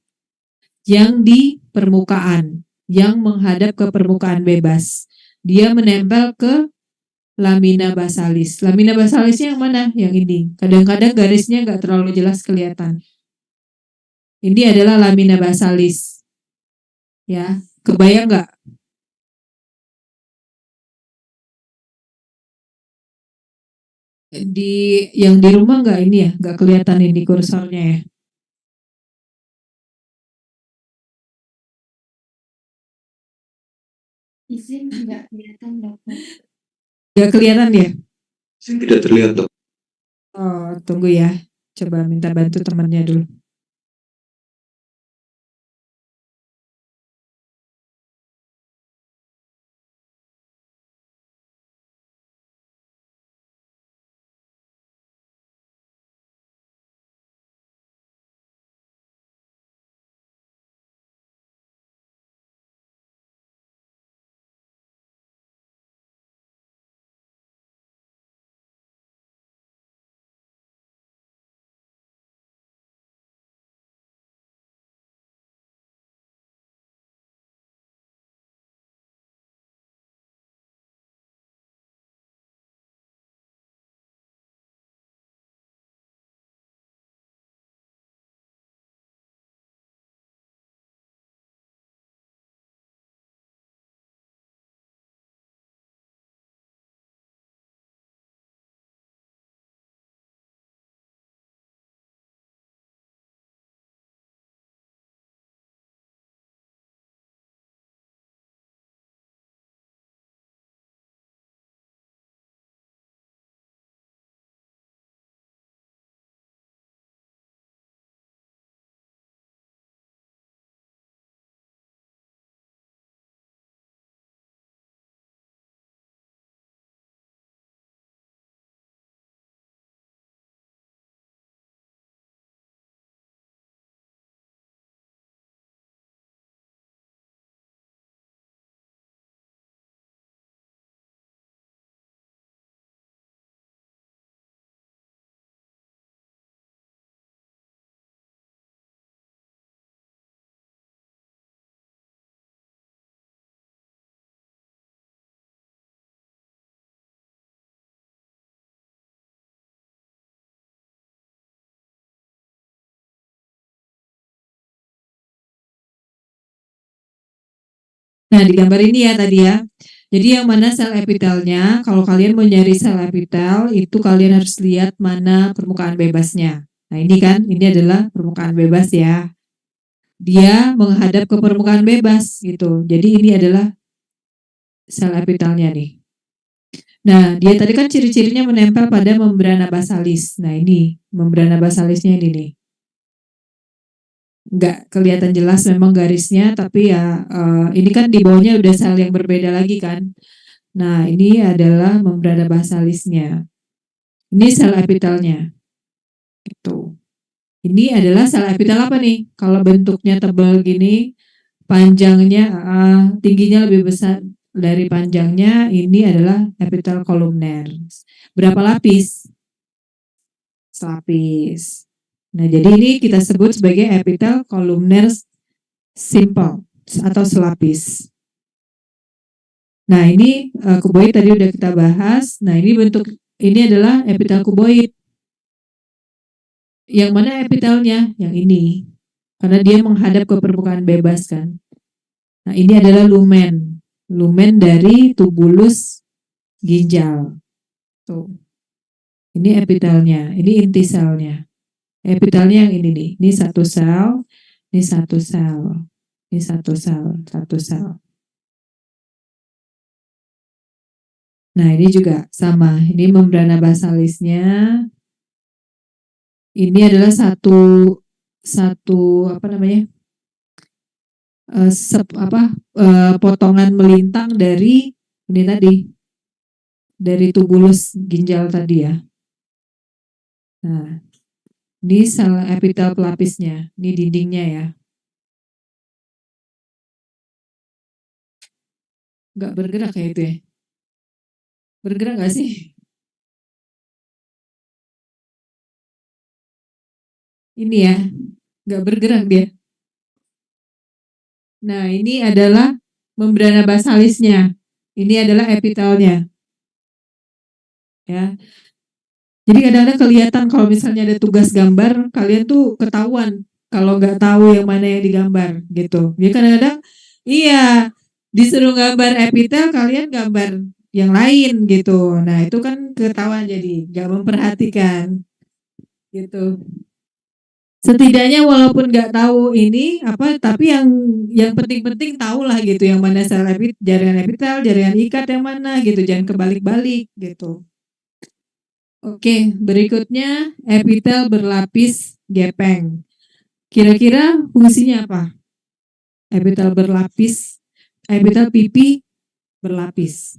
Speaker 1: Yang di permukaan, yang menghadap ke permukaan bebas. Dia menempel ke lamina basalis. Lamina basalisnya yang mana? Yang ini. Kadang-kadang garisnya nggak terlalu jelas kelihatan. Ini adalah lamina basalis. Ya, kebayang nggak? Yang di rumah nggak ini ya, nggak kelihatan ini kursornya ya.
Speaker 2: Izin nggak kelihatan dokter.
Speaker 1: Nggak kelihatan ya?
Speaker 3: Tidak terlihat dok.
Speaker 1: Oh, tunggu ya. Coba minta bantu temannya dulu. Nah, di gambar ini ya tadi ya. Jadi yang mana sel epitelnya, kalau kalian mau nyari sel epitel, itu kalian harus lihat mana permukaan bebasnya. Nah ini kan, ini adalah permukaan bebas ya. Dia menghadap ke permukaan bebas gitu. Jadi ini adalah sel epitelnya nih. Nah, dia tadi kan ciri-cirinya menempel pada membrana basalis. Nah, ini membrana basalisnya ini nih. Nggak kelihatan jelas memang garisnya, tapi ya ini kan di bawahnya udah sel yang berbeda lagi kan. Nah, ini adalah membrana basalisnya. Ini sel epitelnya. Gitu. Ini adalah sel epitel apa nih? Kalau bentuknya tebal gini, panjangnya tingginya lebih besar dari panjangnya, ini adalah epitel kolumner. Berapa lapis? Selapis. Nah, jadi ini kita sebut sebagai epitel kolumner simple atau selapis. Nah, ini kuboid tadi udah kita bahas. Nah, ini adalah epitel kuboid. Yang mana epitelnya? Yang ini. Karena dia menghadap ke permukaan bebas kan. Nah, ini adalah lumen. Lumen dari tubulus ginjal. Tuh. Ini epitelnya, ini inti selnya. Epitelnya yang ini nih. Ini satu sel, ini satu sel. Ini satu sel, satu sel. Nah, ini juga sama. Ini membrana basalisnya. Ini adalah satu apa namanya? Potongan melintang dari ini tadi. Dari tubulus ginjal tadi ya. Nah, ini sel epitel pelapisnya. Ini dindingnya ya. Nggak bergerak ya itu ya? Bergerak nggak sih? Ini ya, nggak bergerak dia. Nah, ini adalah membrana basalisnya. Ini adalah epitelnya. Ya. Jadi kadang-kadang kelihatan kalau misalnya ada tugas gambar, kalian tuh ketahuan kalau nggak tahu yang mana yang digambar gitu. Jadi kadang-kadang iya disuruh gambar epitel, kalian gambar yang lain gitu. Nah, itu kan ketahuan jadi nggak memperhatikan gitu. Setidaknya walaupun nggak tahu ini apa, tapi yang penting-penting tahulah gitu yang mana sel jaringan epitel, jaringan ikat yang mana gitu, jangan kebalik-balik gitu. Oke, berikutnya epitel berlapis gepeng. Kira-kira fungsinya apa? Epitel berlapis, epitel pipi berlapis.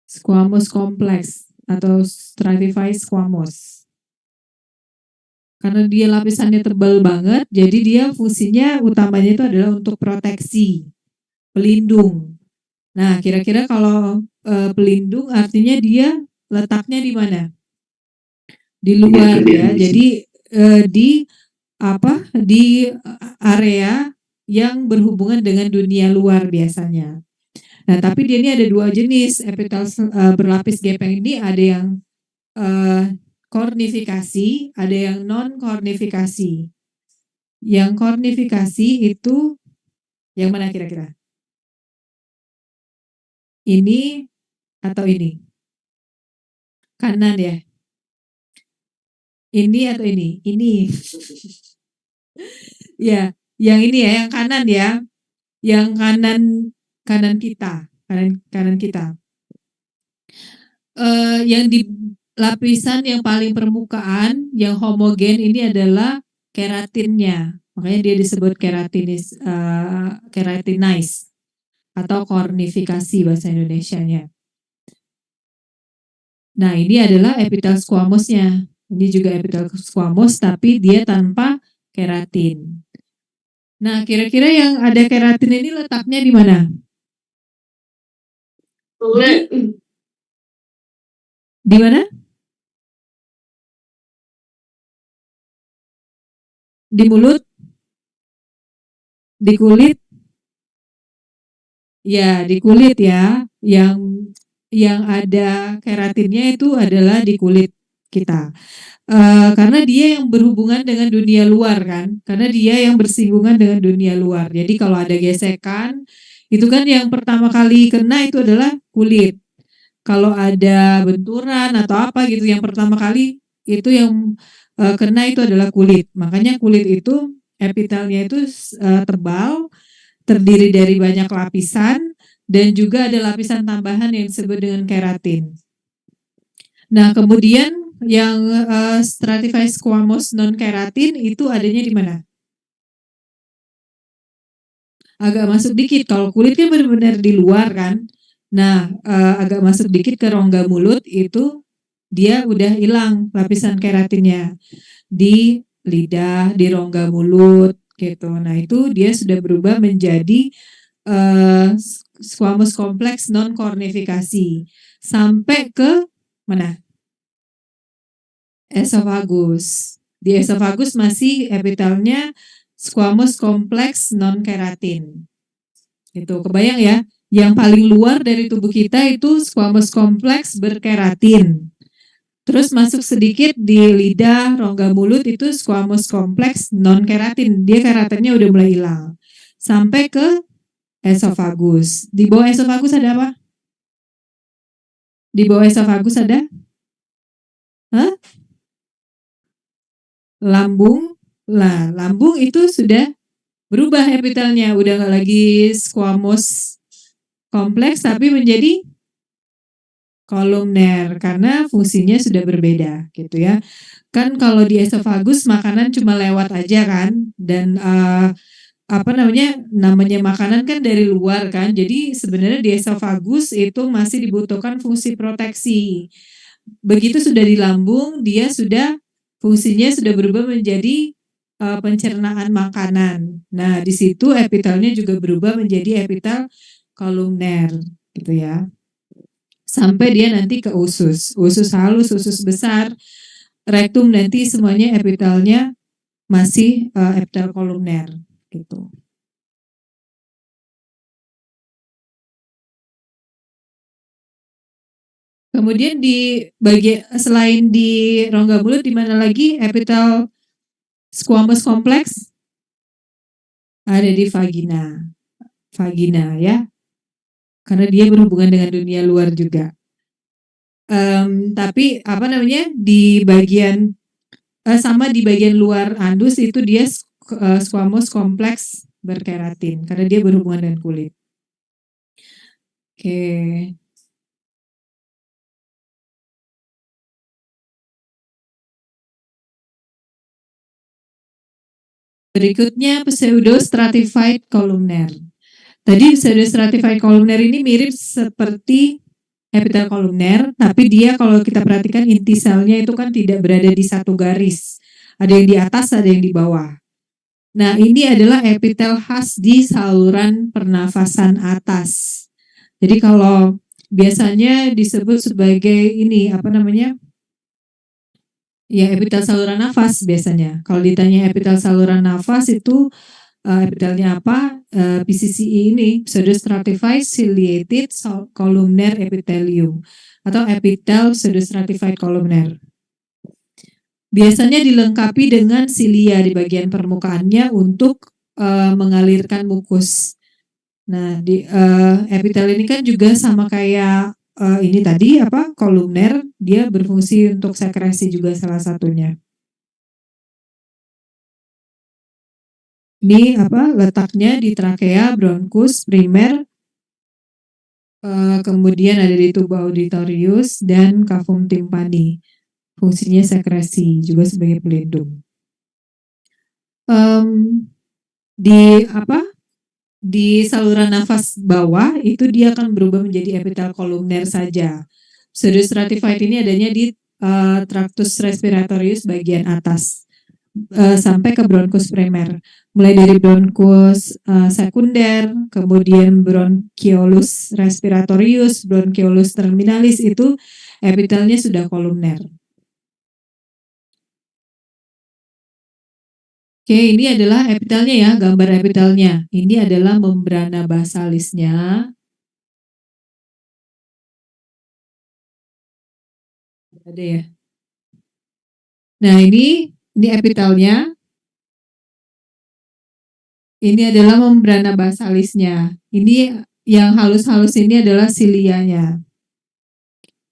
Speaker 1: Squamous complex atau stratified squamous. Karena dia lapisannya tebal banget, jadi dia fungsinya utamanya itu adalah untuk proteksi, pelindung. Nah, kira-kira kalau pelindung artinya dia letaknya di mana? Di luar ya. Jadi di area yang berhubungan dengan dunia luar biasanya. Nah, tapi dia ini ada dua jenis epitel berlapis gepeng ini, ada yang kornifikasi, ada yang non kornifikasi. Yang kornifikasi itu yang mana kira-kira? Ini atau ini? Kanan ya? Ini atau ini? Ini. Ya, yang ini ya, yang kanan ya. Yang kanan kita, kanan kita. Yang di lapisan yang paling permukaan, yang homogen ini adalah keratinnya. Makanya dia disebut keratinize atau kornifikasi bahasa Indonesianya. Nah, ini adalah epitel squamosnya. Ini juga epitel squamous tapi dia tanpa keratin. Nah, kira-kira yang ada keratin ini letaknya di mana? Di mana? Di mulut? Di kulit? Ya, di kulit ya. Yang ada keratinnya itu adalah di kulit kita. Karena dia yang berhubungan dengan dunia luar kan. Karena dia yang bersinggungan dengan dunia luar. Jadi kalau ada gesekan, itu kan yang pertama kali kena itu adalah kulit. Kalau ada benturan atau apa gitu, yang pertama kali itu yang kena itu adalah kulit. Makanya kulit itu epitelnya itu tebal, terdiri dari banyak lapisan, dan juga ada lapisan tambahan yang disebut dengan keratin. Nah, kemudian yang stratified squamous non keratin itu adanya di mana? Agak masuk dikit, kalau kulit kan benar-benar di luar kan. Nah, agak masuk dikit ke rongga mulut itu dia udah hilang lapisan keratinnya di lidah, di rongga mulut gitu. Nah, itu dia sudah berubah menjadi squamous kompleks non kornifikasi sampai ke mana? Esofagus. Di esofagus masih epitelnya squamous kompleks non keratin. Itu kebayang ya, yang paling luar dari tubuh kita itu squamous kompleks berkeratin. Terus masuk sedikit di lidah, rongga mulut itu squamous kompleks non keratin. Dia keratinnya udah mulai hilang. Sampai ke esofagus. Di bawah esofagus ada apa? Di bawah esofagus ada? Hah? Lambung. Lah, lambung itu sudah berubah epitelnya, udah nggak lagi squamous kompleks tapi menjadi kolumner karena fungsinya sudah berbeda gitu ya. Kan kalau di esofagus makanan cuma lewat aja kan, dan namanya makanan kan dari luar kan. Jadi sebenarnya di esofagus itu masih dibutuhkan fungsi proteksi. Begitu sudah di lambung, dia sudah fungsinya sudah berubah menjadi pencernaan makanan. Nah, di situ epitelnya juga berubah menjadi epitel kolumner gitu ya. Sampai dia nanti ke usus halus, usus besar, rektum nanti semuanya epitelnya masih epitel kolumner gitu. Kemudian di bagian selain di rongga mulut di mana lagi epitel squamous kompleks? Ada di vagina. Vagina ya. Karena dia berhubungan dengan dunia luar juga. Tapi di bagian sama di bagian luar anus itu dia squamous kompleks berkeratin karena dia berhubungan dengan kulit. Oke. Berikutnya pseudo stratified columnar. Tadi pseudo stratified columnar ini mirip seperti epitel kolumner, tapi dia kalau kita perhatikan inti selnya itu kan tidak berada di satu garis. Ada yang di atas, ada yang di bawah. Nah, ini adalah epitel khas di saluran pernafasan atas. Jadi kalau biasanya disebut sebagai ini ya epitel saluran nafas biasanya. Kalau ditanya epitel saluran nafas itu epitelnya apa? PCCE ini pseudo stratified ciliated columnar epithelium atau epitel pseudo stratified columnar. Biasanya dilengkapi dengan silia di bagian permukaannya untuk mengalirkan mukus. Nah, di epitel ini kan juga sama kayak ini tadi kolumner, dia berfungsi untuk sekresi juga salah satunya. Ini letaknya di trakea, bronkus, primer, kemudian ada di tuba auditorius dan cavum tympani. Fungsinya sekresi juga sebagai pelindung. Di saluran nafas bawah itu dia akan berubah menjadi epitel kolumner saja. Pseudo stratified ini adanya di tractus respiratorius bagian atas sampai ke bronkus primer. Mulai dari bronkus sekunder, kemudian bronchiolus respiratorius, bronchiolus terminalis itu epitelnya sudah kolumner. Oke, ini adalah epitelnya ya, gambar epitelnya. Ini adalah membrana basalisnya. Ada ya. Nah, ini epitelnya. Ini adalah membrana basalisnya. Ini yang halus-halus ini adalah silianya.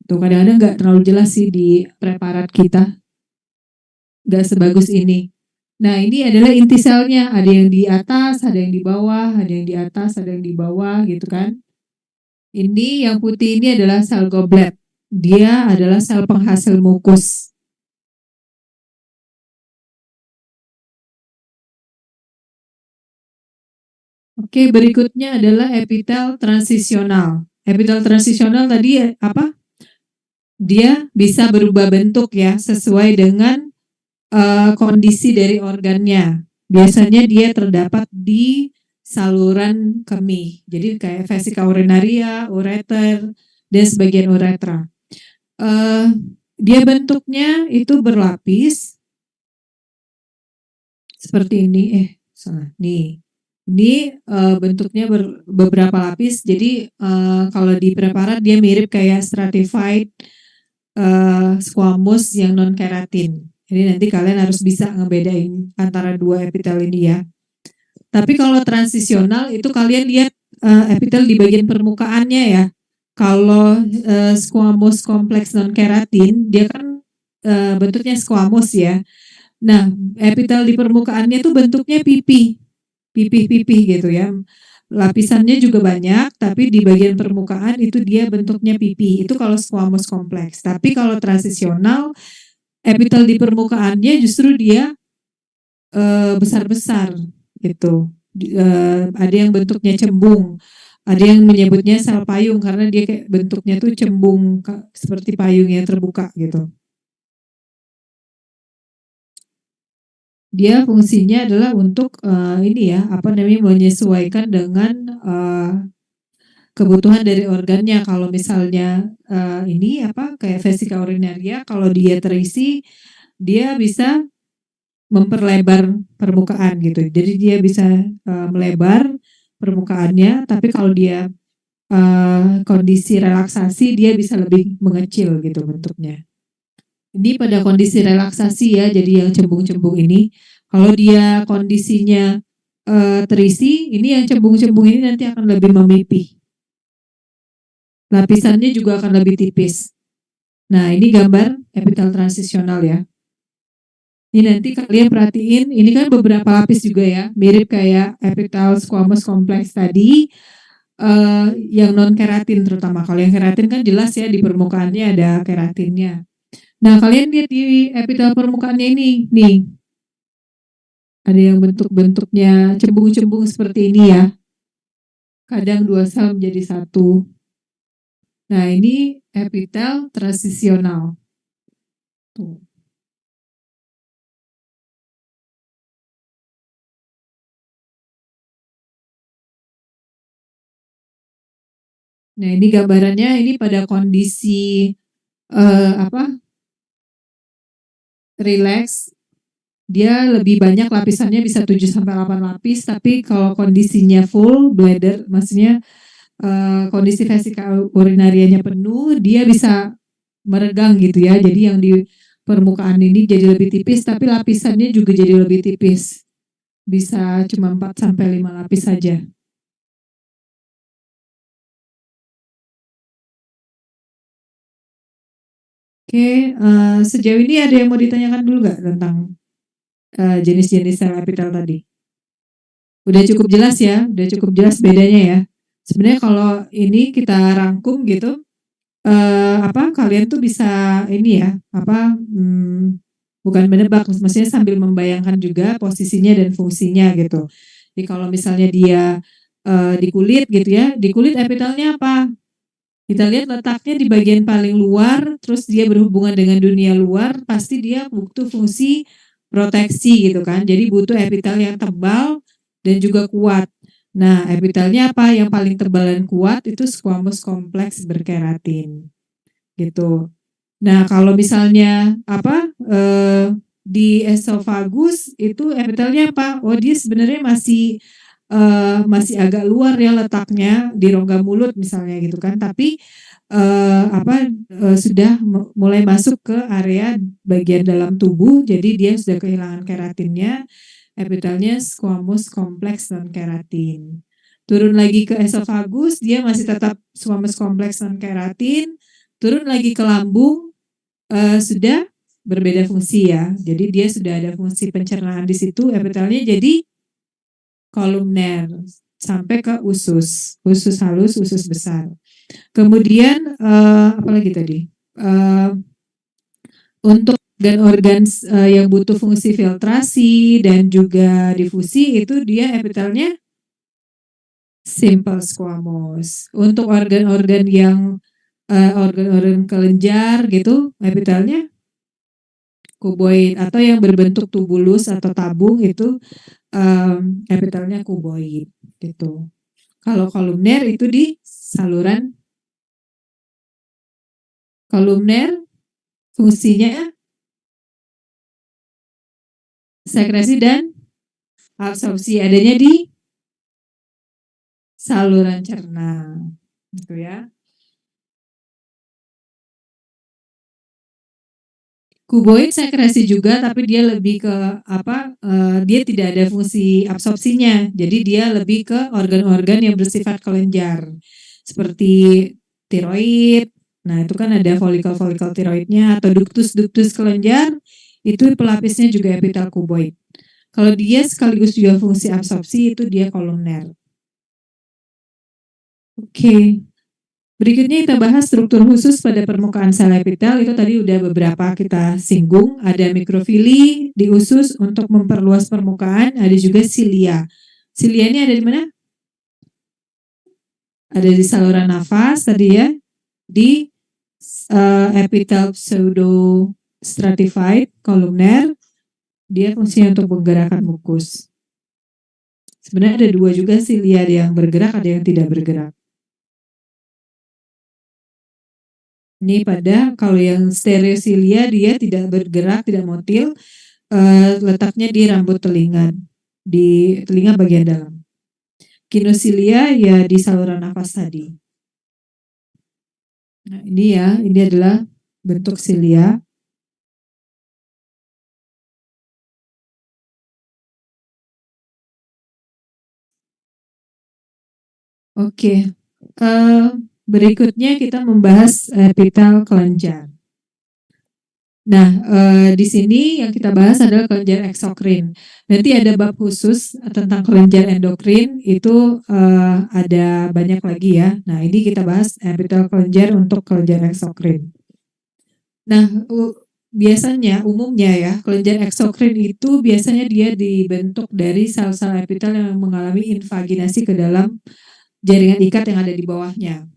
Speaker 1: Tuh kadang-kadang nggak terlalu jelas sih di preparat kita. Nggak sebagus ini. Nah, ini adalah inti selnya. Ada yang di atas, ada yang di bawah, ada yang di atas, ada yang di bawah gitu kan. Ini yang putih ini adalah sel goblet. Dia adalah sel penghasil mukus. Oke, berikutnya adalah epitel transisional. Epitel transisional tadi apa? Dia bisa berubah bentuk ya, sesuai dengan kondisi dari organnya. Biasanya dia terdapat di saluran kemih. Jadi kayak vesika urinaria, ureter, dan sebagian uretra. Dia bentuknya itu berlapis seperti ini. Salah. Nih. Ini bentuknya beberapa lapis. Jadi kalau di preparat dia mirip kayak stratified squamous yang non keratin. Jadi nanti kalian harus bisa ngebedain antara dua epitel ini ya. Tapi kalau transisional itu kalian lihat epitel di bagian permukaannya ya. Kalau squamous kompleks non keratin dia kan bentuknya squamous ya. Nah, epitel di permukaannya tuh bentuknya pipih-pipih gitu ya. Lapisannya juga banyak, tapi di bagian permukaan itu dia bentuknya pipih. Itu kalau squamous kompleks. Tapi kalau transisional, epitel di permukaannya justru dia besar-besar gitu. Ada yang bentuknya cembung, ada yang menyebutnya sel payung karena dia kayak bentuknya tuh cembung seperti payung yang terbuka gitu. Dia fungsinya adalah untuk ini ya, apa namanya, menyesuaikan dengan kebutuhan dari organnya. Kalau misalnya ini apa kayak vesika urinaria, kalau dia terisi, dia bisa memperlebar permukaan gitu. Jadi dia bisa melebar permukaannya, tapi kalau dia kondisi relaksasi dia bisa lebih mengecil gitu bentuknya. Ini pada kondisi relaksasi ya, jadi yang cembung-cembung ini. Kalau dia kondisinya terisi, ini yang cembung-cembung ini nanti akan lebih memipih. Lapisannya juga akan lebih tipis. Nah, ini gambar epitel transisional ya. Ini nanti kalian perhatiin, ini kan beberapa lapis juga ya, mirip kayak epitel squamous kompleks tadi, yang non keratin terutama. Kalau yang keratin kan jelas ya di permukaannya ada keratinnya. Nah, kalian lihat di epitel permukaannya ini, nih. Ada yang bentuk-bentuknya cembung-cembung seperti ini ya. Kadang 2 sel menjadi 1. Nah, ini epitel transisional. Tuh. Nah, ini gambarannya ini pada kondisi relax, dia lebih banyak lapisannya bisa 7 sampai 8 lapis, tapi kalau kondisinya full bladder, maksudnya kondisi vesika urinarianya penuh, dia bisa meregang gitu ya. Jadi yang di permukaan ini jadi lebih tipis, tapi lapisannya juga jadi lebih tipis. Bisa cuma 4 sampai 5 lapis saja. Oke, sejauh ini ada yang mau ditanyakan dulu nggak tentang jenis-jenis sel epitel tadi? Udah cukup jelas ya, udah cukup jelas bedanya ya. Sebenarnya kalau ini kita rangkum gitu, kalian tuh bisa ini ya, bukan menebak, maksudnya sambil membayangkan juga posisinya dan fungsinya gitu. Jadi kalau misalnya dia di kulit gitu ya, di kulit epitelnya apa? Kita lihat letaknya di bagian paling luar, terus dia berhubungan dengan dunia luar, pasti dia butuh fungsi proteksi gitu kan. Jadi butuh epitel yang tebal dan juga kuat. Nah, epitelnya apa? Yang paling tebal dan kuat itu squamous kompleks berkeratin. Gitu. Nah, kalau misalnya di esofagus itu epitelnya apa? Oh, dia sebenarnya masih agak luar ya letaknya di rongga mulut misalnya gitu kan, tapi sudah mulai masuk ke area bagian dalam tubuh, jadi dia sudah kehilangan keratinnya, epitelnya squamous kompleks non keratin. Turun lagi ke esofagus, dia masih tetap squamous kompleks non keratin, turun lagi ke lambung, sudah berbeda fungsi ya, jadi dia sudah ada fungsi pencernaan di situ, epitelnya jadi kolumner sampai ke usus halus, usus besar. Kemudian apalagi tadi? Untuk organ-organ yang butuh fungsi filtrasi dan juga difusi itu dia epitelnya simple squamous. Untuk organ-organ yang organ-organ kelenjar gitu, epitelnya kuboid, atau yang berbentuk tubulus atau tabung itu epitelnya kuboid gitu. Kalau kolumner itu di saluran kolumner, fungsinya sekresi dan absorpsi, adanya di saluran cerna gitu ya. Kuboid sekresi juga, tapi dia lebih ke apa? Dia tidak ada fungsi absorpsinya, jadi dia lebih ke organ-organ yang bersifat kelenjar, seperti tiroid. Nah, itu kan ada folikel-folikel tiroidnya atau duktus-duktus kelenjar, itu pelapisnya juga epitel kuboid. Kalau dia sekaligus juga fungsi absorpsi, itu dia kolumner. Oke. Berikutnya kita bahas struktur khusus pada permukaan sel epitel. Itu tadi udah beberapa kita singgung. Ada mikrofili di usus untuk memperluas permukaan. Ada juga silia. Silia ini ada di mana? Ada di saluran nafas tadi ya. Di epitel pseudo stratified kolumner. Dia fungsinya untuk menggerakkan mukus. Sebenarnya ada dua juga silia, yang bergerak, ada yang tidak bergerak. Ini pada kalau yang stereosilia dia tidak bergerak, tidak motil, letaknya di rambut telinga, di telinga bagian dalam. Kinosilia ya di saluran nafas tadi. Nah, ini ya, ini adalah bentuk silia. Oke, berikutnya kita membahas epitel kelenjar. Nah, di sini yang kita bahas adalah kelenjar eksokrin. Nanti ada bab khusus tentang kelenjar endokrin, itu ada banyak lagi ya. Nah, ini kita bahas epitel kelenjar untuk kelenjar eksokrin. Nah, biasanya umumnya ya, kelenjar eksokrin itu biasanya dia dibentuk dari sel-sel epitel yang mengalami invaginasi ke dalam jaringan ikat yang ada di bawahnya.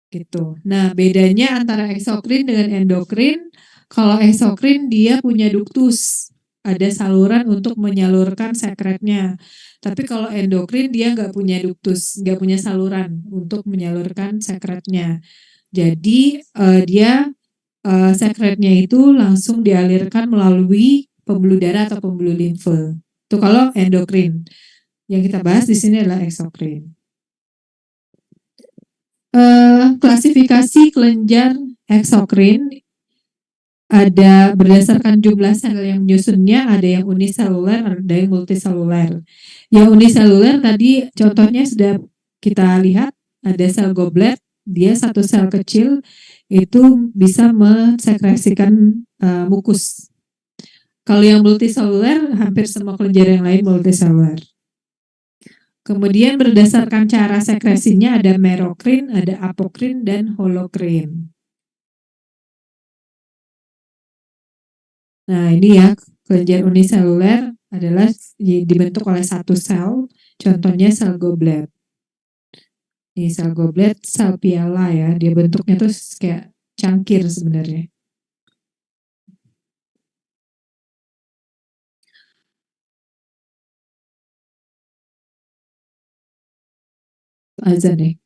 Speaker 1: Gitu. Nah, bedanya antara eksokrin dengan endokrin, kalau eksokrin dia punya duktus, ada saluran untuk menyalurkan sekretnya. Tapi kalau endokrin dia nggak punya duktus, nggak punya saluran untuk menyalurkan sekretnya. Jadi dia sekretnya itu langsung dialirkan melalui pembuluh darah atau pembuluh limfe. Itu kalau endokrin. Yang kita bahas di sini adalah eksokrin. Klasifikasi kelenjar eksokrin ada berdasarkan jumlah sel yang menyusunnya, ada yang uniseluler, ada yang multiseluler. Yang uniseluler tadi contohnya sudah kita lihat, ada sel goblet, dia satu sel kecil itu bisa mensekresikan mukus. Kalau yang multiseluler, hampir semua kelenjar yang lain multiseluler. Kemudian berdasarkan cara sekresinya ada merokrin, ada apokrin, dan holokrin. Nah, ini ya, kelenjar uniseluler adalah dibentuk oleh satu sel, contohnya sel goblet. Ini sel goblet, sel piala ya, dia bentuknya tuh kayak cangkir sebenarnya. Azan deh.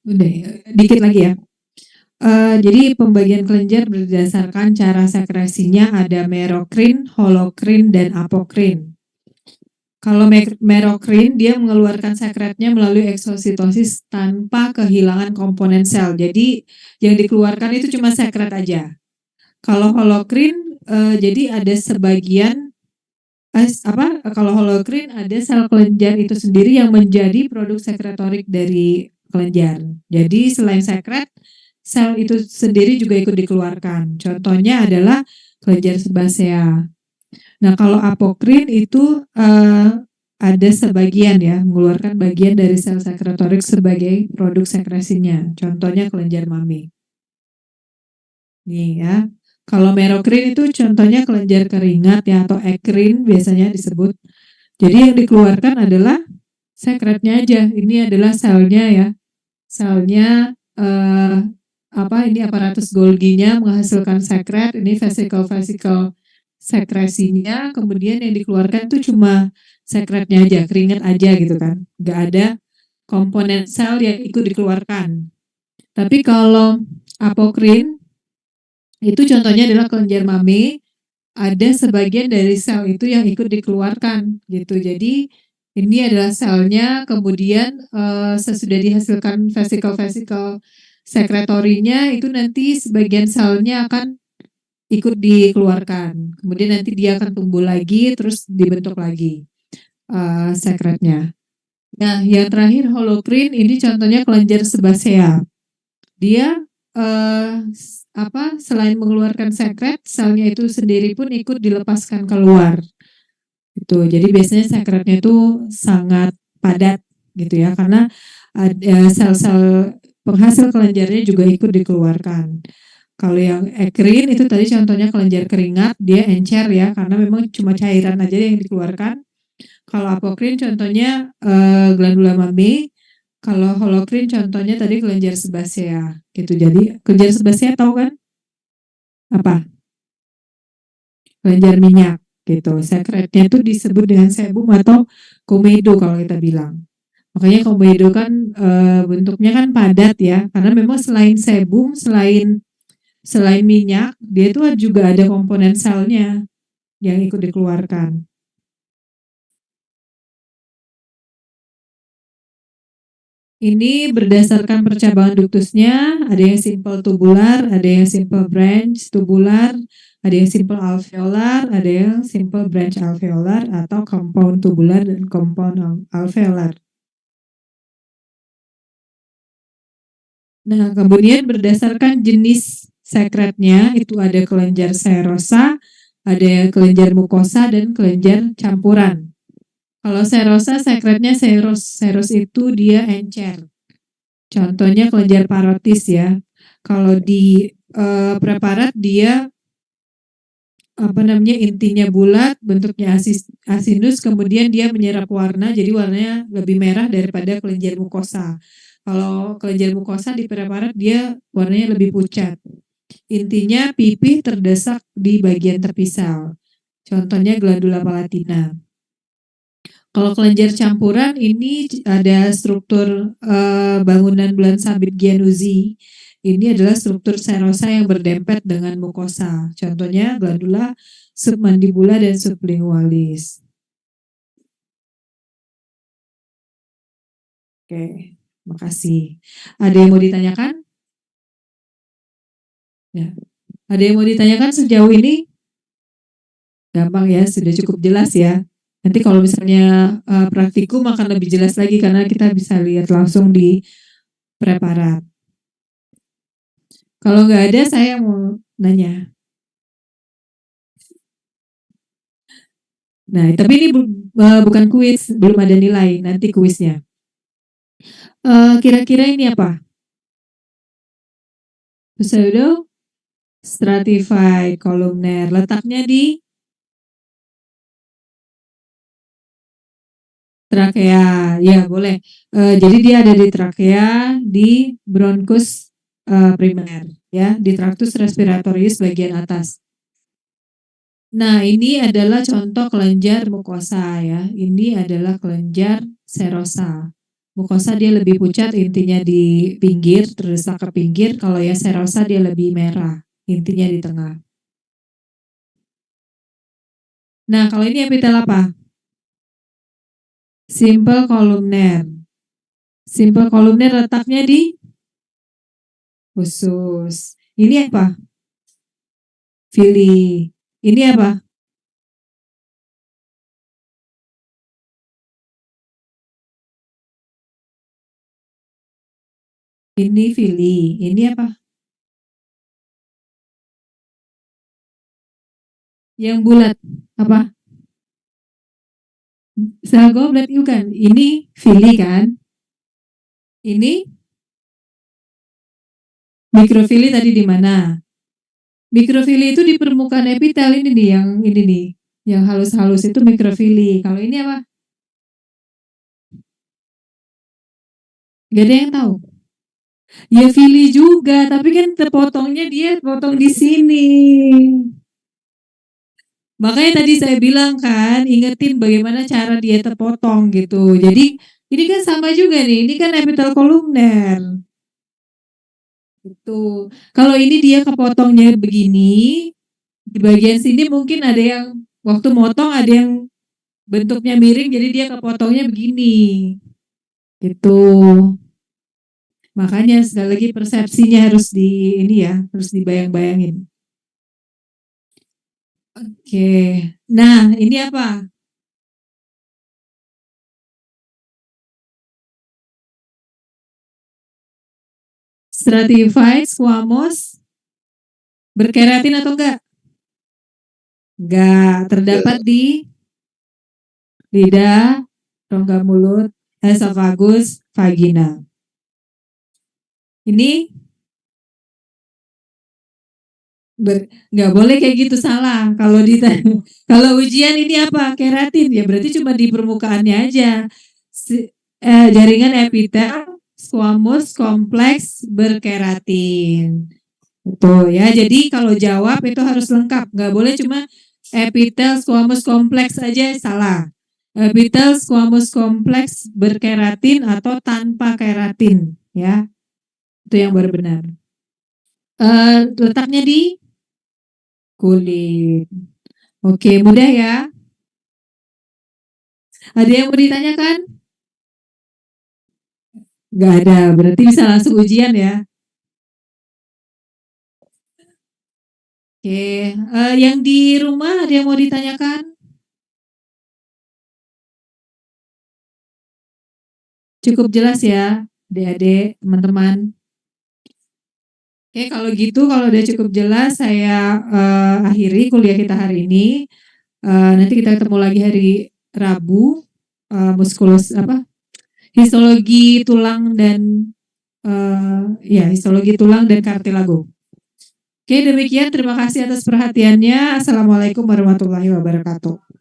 Speaker 1: Udah ya, dikit lagi ya. Jadi pembagian kelenjar berdasarkan cara sekresinya ada merokrin, holokrin, dan apokrin. Kalau merokrin dia mengeluarkan sekretnya melalui eksositosis tanpa kehilangan komponen sel. Jadi yang dikeluarkan itu cuma sekret aja. Kalau holokrin jadi ada sebagian kalau holokrin ada sel kelenjar itu sendiri yang menjadi produk sekretorik dari kelenjar. Jadi selain sekret, sel itu sendiri juga ikut dikeluarkan. Contohnya adalah kelenjar sebasea. Nah, kalau apokrin itu ada sebagian ya, mengeluarkan bagian dari sel sekretorik sebagai produk sekresinya. Contohnya kelenjar mami. Nih ya. Kalau merokrin itu contohnya kelenjar keringat ya atau ekrin biasanya disebut. Jadi yang dikeluarkan adalah sekretnya aja. Ini adalah selnya ya. Selnya ini aparatus Golginya menghasilkan sekret, ini vesikel-vesikel sekresinya, kemudian yang dikeluarkan tuh cuma sekretnya aja, keringat aja gitu kan. Nggak ada komponen sel yang ikut dikeluarkan. Tapi kalau apokrin itu contohnya adalah kelenjar mame, ada sebagian dari sel itu yang ikut dikeluarkan gitu. Jadi ini adalah selnya, kemudian sesudah dihasilkan vesikel-vesikel sekretorinya itu nanti sebagian selnya akan ikut dikeluarkan. Kemudian nanti dia akan tumbuh lagi, terus dibentuk lagi sekretnya. Nah, yang terakhir holokrin ini contohnya kelenjar sebasea. Dia selain mengeluarkan sekret, selnya itu sendiri pun ikut dilepaskan keluar. Gitu. Jadi biasanya sekretnya itu sangat padat gitu ya, karena ada sel-sel penghasil kelenjarnya juga ikut dikeluarkan. Kalau yang ekrin itu tadi contohnya kelenjar keringat, dia encer ya, karena memang cuma cairan aja yang dikeluarkan. Kalau apokrin contohnya glandula mame. Kalau holokrin contohnya tadi kelenjar sebasea gitu. Jadi kelenjar sebasea tahu kan? Apa? Kelenjar minyak gitu. Sekretnya itu disebut dengan sebum atau komedo kalau kita bilang. Makanya komedo kan bentuknya kan padat ya, karena memang selain sebum, selain minyak, dia itu juga ada komponen selnya yang ikut dikeluarkan. Ini berdasarkan percabangan duktusnya, ada yang simple tubular, ada yang simple branch tubular, ada yang simple alveolar, ada yang simple branch alveolar, atau compound tubular dan compound alveolar. Nah, kemudian berdasarkan jenis sekretnya, itu ada kelenjar serosa, ada kelenjar mukosa, dan kelenjar campuran. Kalau serosa, sekretnya seros itu dia encer. Contohnya kelenjar parotis ya. Kalau di preparat dia intinya bulat, bentuknya asinus, kemudian dia menyerap warna, jadi warnanya lebih merah daripada kelenjar mukosa. Kalau kelenjar mukosa di preparat dia warnanya lebih pucat. Intinya pipih terdesak di bagian terpisah. Contohnya glandula palatina. Kalau kelenjar campuran ini ada struktur bangunan bulan sabit Giannuzzi. Ini adalah struktur serosa yang berdempet dengan mukosa. Contohnya glandula submandibula dan sublingualis. Oke, makasih. Ada yang mau ditanyakan? Ya. Ada yang mau ditanyakan sejauh ini? Gampang ya, sudah cukup jelas ya. Nanti kalau misalnya praktikum akan lebih jelas lagi karena kita bisa lihat langsung di preparat. Kalau nggak ada, saya mau nanya. Nah, tapi ini bukan kuis, belum ada nilai, nanti kuisnya. Kira-kira ini apa? Pseudo stratified kolumner, letaknya di trakea, ya boleh. Jadi dia ada di trakea, di bronkus primer, ya, di traktus respiratorius bagian atas. Nah, ini adalah contoh kelenjar mukosa ya. Ini adalah kelenjar serosa. mukosa dia lebih pucat, intinya di pinggir, terdesak ke pinggir. Kalau yang serosa dia lebih merah, intinya di tengah. Nah, kalau ini epitel apa? Simple kolumner. Simple kolumner letaknya di usus. Ini apa? Villi. Ini apa? Ini Villi. Ini apa? Yang bulat apa? Sel goblet bukan. Ini Villi kan? Ini mikrofili tadi di mana? Mikrofili itu di permukaan epitel ini nih, yang ini nih, yang halus-halus itu mikrofili. Kalau ini apa? Gak ada yang tahu. Ya Villi juga, tapi kan terpotongnya dia potong di sini. Makanya tadi saya bilang kan, ingetin bagaimana cara dia terpotong gitu. Jadi ini kan sama juga nih, ini kan epitel kolumner. Gitu. Kalau ini dia kepotongnya begini, di bagian sini mungkin ada yang waktu motong ada yang bentuknya miring, jadi dia kepotongnya begini. Gitu. Makanya sekali lagi persepsinya harus di ini ya, harus dibayang-bayangin. Oke. Nah, ini apa? Stratified squamous berkeratin atau enggak? Enggak, terdapat di lidah, rongga mulut, esophagus, vagina. Ini nggak boleh kayak gitu, salah. Kalau kalau ujian ini apa? Keratin ya berarti cuma di permukaannya aja. Jaringan epitel squamous kompleks berkeratin. Betul ya. Jadi kalau jawab itu harus lengkap, nggak boleh cuma epitel squamous kompleks aja, salah. Epitel squamous kompleks berkeratin atau tanpa keratin, ya. Itu yang baru benar. Letaknya di kulit. Oke, mudah ya. Ada yang mau ditanyakan? Nggak ada, berarti bisa langsung ujian ya. Oke, yang di rumah ada yang mau ditanyakan? Cukup jelas ya, adik-adik, teman-teman. Oke, kalau gitu, kalau udah cukup jelas, saya akhiri kuliah kita hari ini. Nanti kita ketemu lagi hari Rabu, histologi tulang dan histologi tulang dan kartilago. Oke, demikian. Terima kasih atas perhatiannya. Assalamualaikum warahmatullahi wabarakatuh.